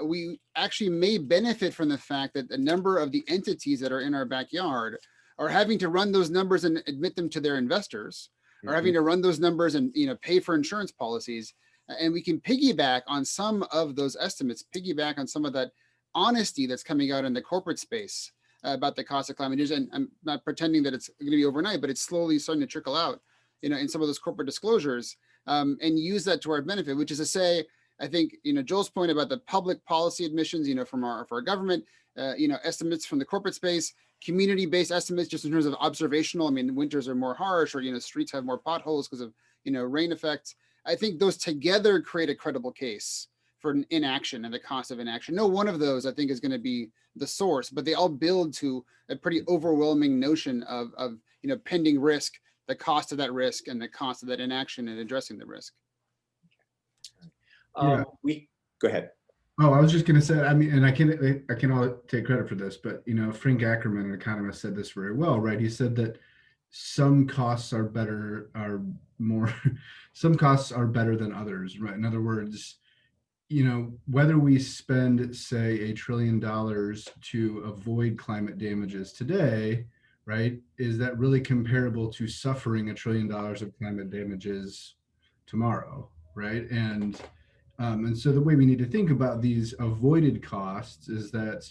We actually may benefit from the fact that a number of the entities that are in our backyard are having to run those numbers and admit them to their investors, are having to run those numbers and, you know, pay for insurance policies. And we can piggyback on some of those estimates, piggyback on some of that honesty that's coming out in the corporate space about the cost of climate change. And I'm not pretending that it's going to be overnight, but it's slowly starting to trickle out, you know, in some of those corporate disclosures, and use that to our benefit, which is to say, I think, you know, Joel's point about the public policy admissions, you know, from our government, you know, estimates from the corporate space, community-based estimates, just in terms of observational. I mean, winters are more harsh, or, you know, streets have more potholes because of, you know, rain effects. I think those together create a credible case for inaction and the cost of inaction. No one of those, I think, is going to be the source, but they all build to a pretty overwhelming notion of, you know, pending risk, the cost of that risk, and the cost of that inaction and addressing the risk. Yeah. Go ahead. Oh, I was just going to say, I mean, and I can all take credit for this, but, you know, Frank Ackerman, an economist, said this very well, right? He said that some costs are better than others, right? In other words, you know, whether we spend, say, $1 trillion to avoid climate damages today, right? Is that really comparable to suffering $1 trillion of climate damages tomorrow, right? And so the way we need to think about these avoided costs is that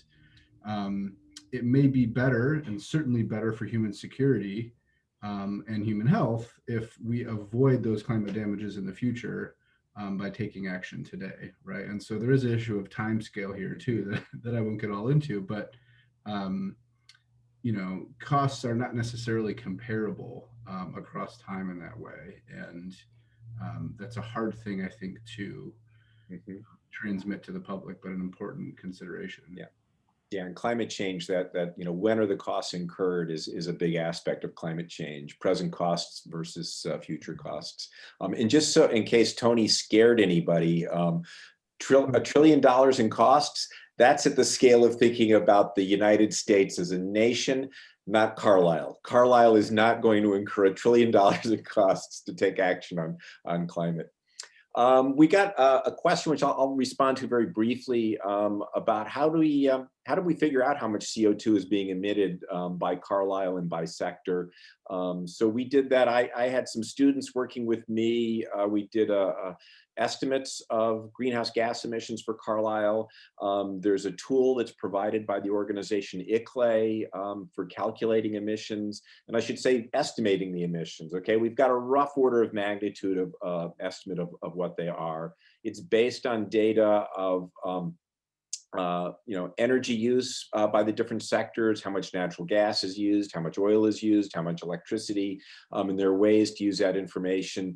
it may be better, and certainly better for human security and human health, if we avoid those climate damages in the future by taking action today, right? And so there is an issue of time scale here too that I won't get all into, but you know, costs are not necessarily comparable across time in that way, and that's a hard thing, I think, to transmit to the public, but an important consideration. Yeah, and climate change, that you know, when are the costs incurred is a big aspect of climate change, present costs versus future costs. And just so in case Tony scared anybody, $1 trillion in costs, that's at the scale of thinking about the United States as a nation, not Carlisle. Carlisle is not going to incur $1 trillion in costs to take action on climate. We got a question which I'll respond to very briefly about how do we figure out how much CO2 is being emitted by Carlisle and by sector. So we did that. I had some students working with me. We did estimates of greenhouse gas emissions for Carlisle. There's a tool that's provided by the organization ICLAI for calculating emissions, and I should say estimating the emissions. Okay, we've got a rough order of magnitude of estimate of what they are. It's based on data of energy use by the different sectors, how much natural gas is used, how much oil is used, how much electricity, and there are ways to use that information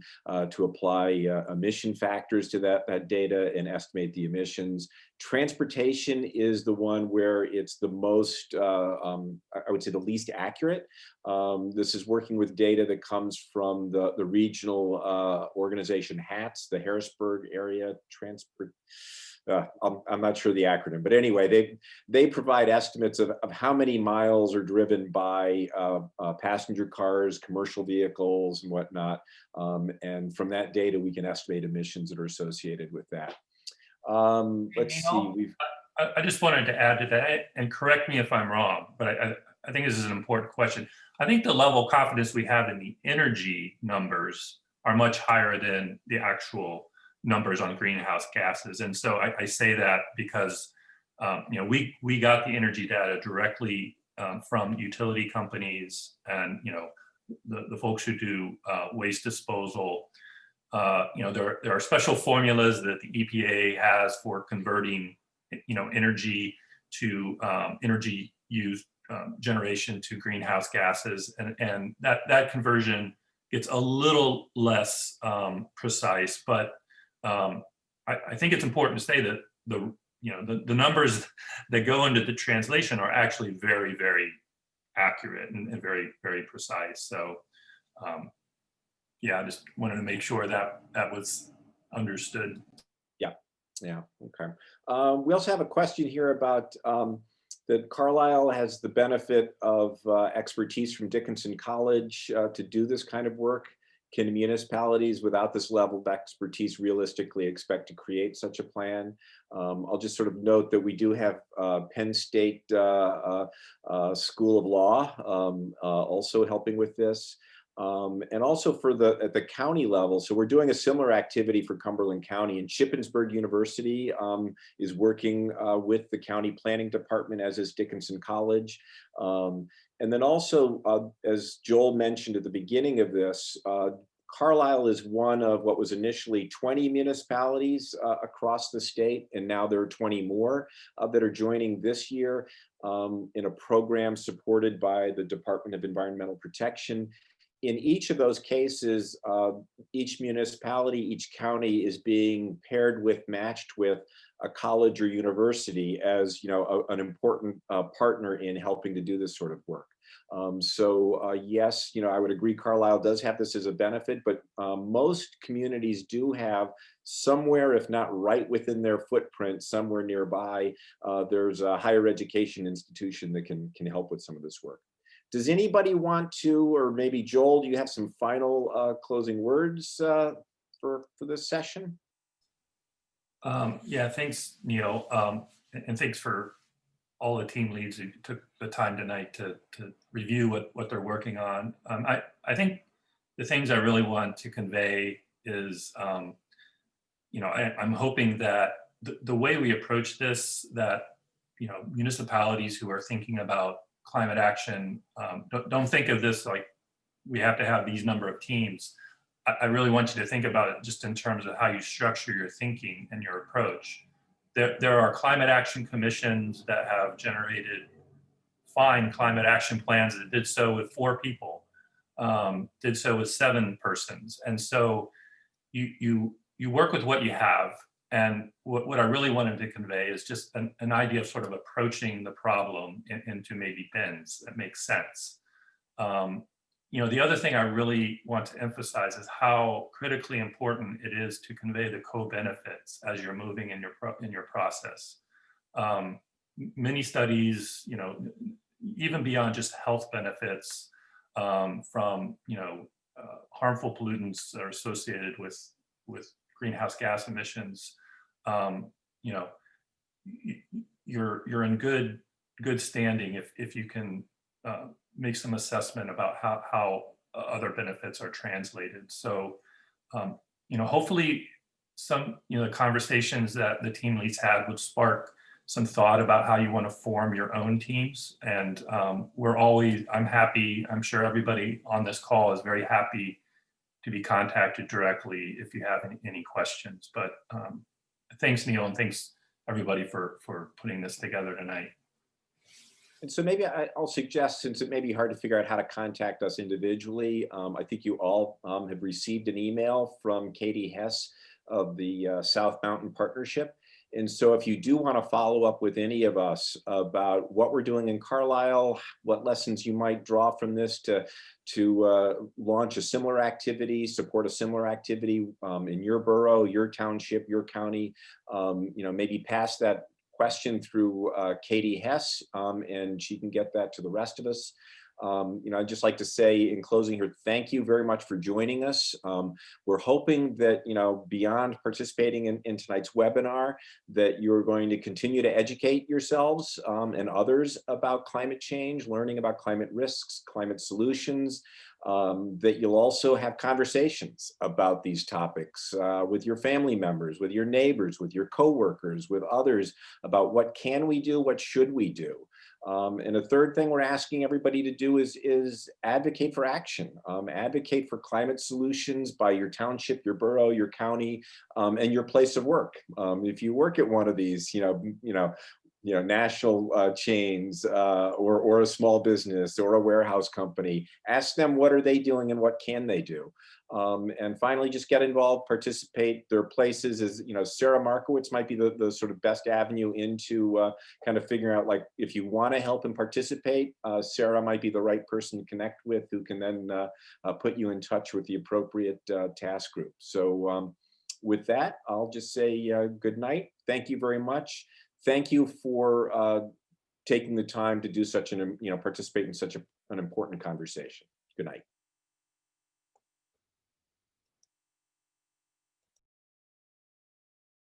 to apply emission factors to that data and estimate the emissions. Transportation is the one where it's the most, I would say, the least accurate. This is working with data that comes from the regional organization HATS, the Harrisburg Area Transport. I'm not sure the acronym, but anyway, they provide estimates of how many miles are driven by passenger cars, commercial vehicles, and whatnot. And from that data, we can estimate emissions that are associated with that. Let's see. I just wanted to add to that, and correct me if I'm wrong, but I think this is an important question. I think the level of confidence we have in the energy numbers are much higher than the actual numbers on greenhouse gases. And so I say that because we got the energy data directly from utility companies and the folks who do waste disposal. There are special formulas that the EPA has for converting energy to energy use generation to greenhouse gases, and that conversion gets a little less precise, but I think it's important to say that the numbers that go into the translation are actually very, very accurate and very, very precise. So yeah, I just wanted to make sure that was understood. Yeah, okay. We also have a question here about that Carlisle has the benefit of expertise from Dickinson College to do this kind of work. Can municipalities without this level of expertise realistically expect to create such a plan? I'll just sort of note that we do have Penn State School of Law also helping with this. And also at the county level. So we're doing a similar activity for Cumberland County, and Shippensburg University is working with the county planning department, as is Dickinson College. And then also, as Joel mentioned at the beginning of this, Carlisle is one of what was initially 20 municipalities across the state, and now there are 20 more that are joining this year in a program supported by the Department of Environmental Protection. In each of those cases, each municipality, each county is being paired with, matched with a college or university as an important partner in helping to do this sort of work. Yes, I would agree Carlisle does have this as a benefit, but most communities do have somewhere, if not right within their footprint, somewhere nearby, there's a higher education institution that can help with some of this work. Does anybody want to, or maybe Joel, do you have some final closing words for this session? Yeah, thanks, Neil. And thanks for all the team leads who took the time tonight to review what they're working on. I think the things I really want to convey is, I'm hoping that the way we approach this, that, municipalities who are thinking about climate action, don't think of this like we have to have these number of teams. I really want you to think about it just in terms of how you structure your thinking and your approach. There are climate action commissions that have generated fine climate action plans that did so with 4 people, did so with 7 persons. And so you work with what you have. And what I really wanted to convey is just an idea of sort of approaching the problem into maybe bins that make sense. The other thing I really want to emphasize is how critically important it is to convey the co-benefits as you're moving in your process. Many studies, even beyond just health benefits from harmful pollutants that are associated with greenhouse gas emissions, you're in good standing if you can make some assessment about how other benefits are translated. So, hopefully some, conversations that the team leads had would spark some thought about how you want to form your own teams. And I'm happy, I'm sure everybody on this call is very happy to be contacted directly if you have any questions. But thanks, Neil, and thanks everybody for putting this together tonight. And so maybe I'll suggest, since it may be hard to figure out how to contact us individually, I think you all have received an email from Katie Hess of the South Mountain Partnership. And so if you do want to follow up with any of us about what we're doing in Carlisle, what lessons you might draw from this to launch a similar activity, support a similar activity in your borough, your township, your county, maybe pass that question through Katie Hess, and she can get that to the rest of us. I'd just like to say in closing here, thank you very much for joining us. We're hoping that, beyond participating in tonight's webinar, that you're going to continue to educate yourselves and others about climate change, learning about climate risks, climate solutions, that you'll also have conversations about these topics with your family members, with your neighbors, with your coworkers, with others about what can we do, what should we do. And a third thing we're asking everybody to do is advocate for action, advocate for climate solutions by your township, your borough, your county, and your place of work. If you work at one of these, national chains or a small business or a warehouse company, ask them what are they doing and what can they do. And finally, just get involved, participate. There are places, as Sara Markowitz might be the sort of best avenue into kind of figuring out, like, if you want to help and participate, Sara might be the right person to connect with, who can then put you in touch with the appropriate task group. So with that, I'll just say good night. Thank you very much. Thank you for taking the time to do such participate in such an important conversation. Good night.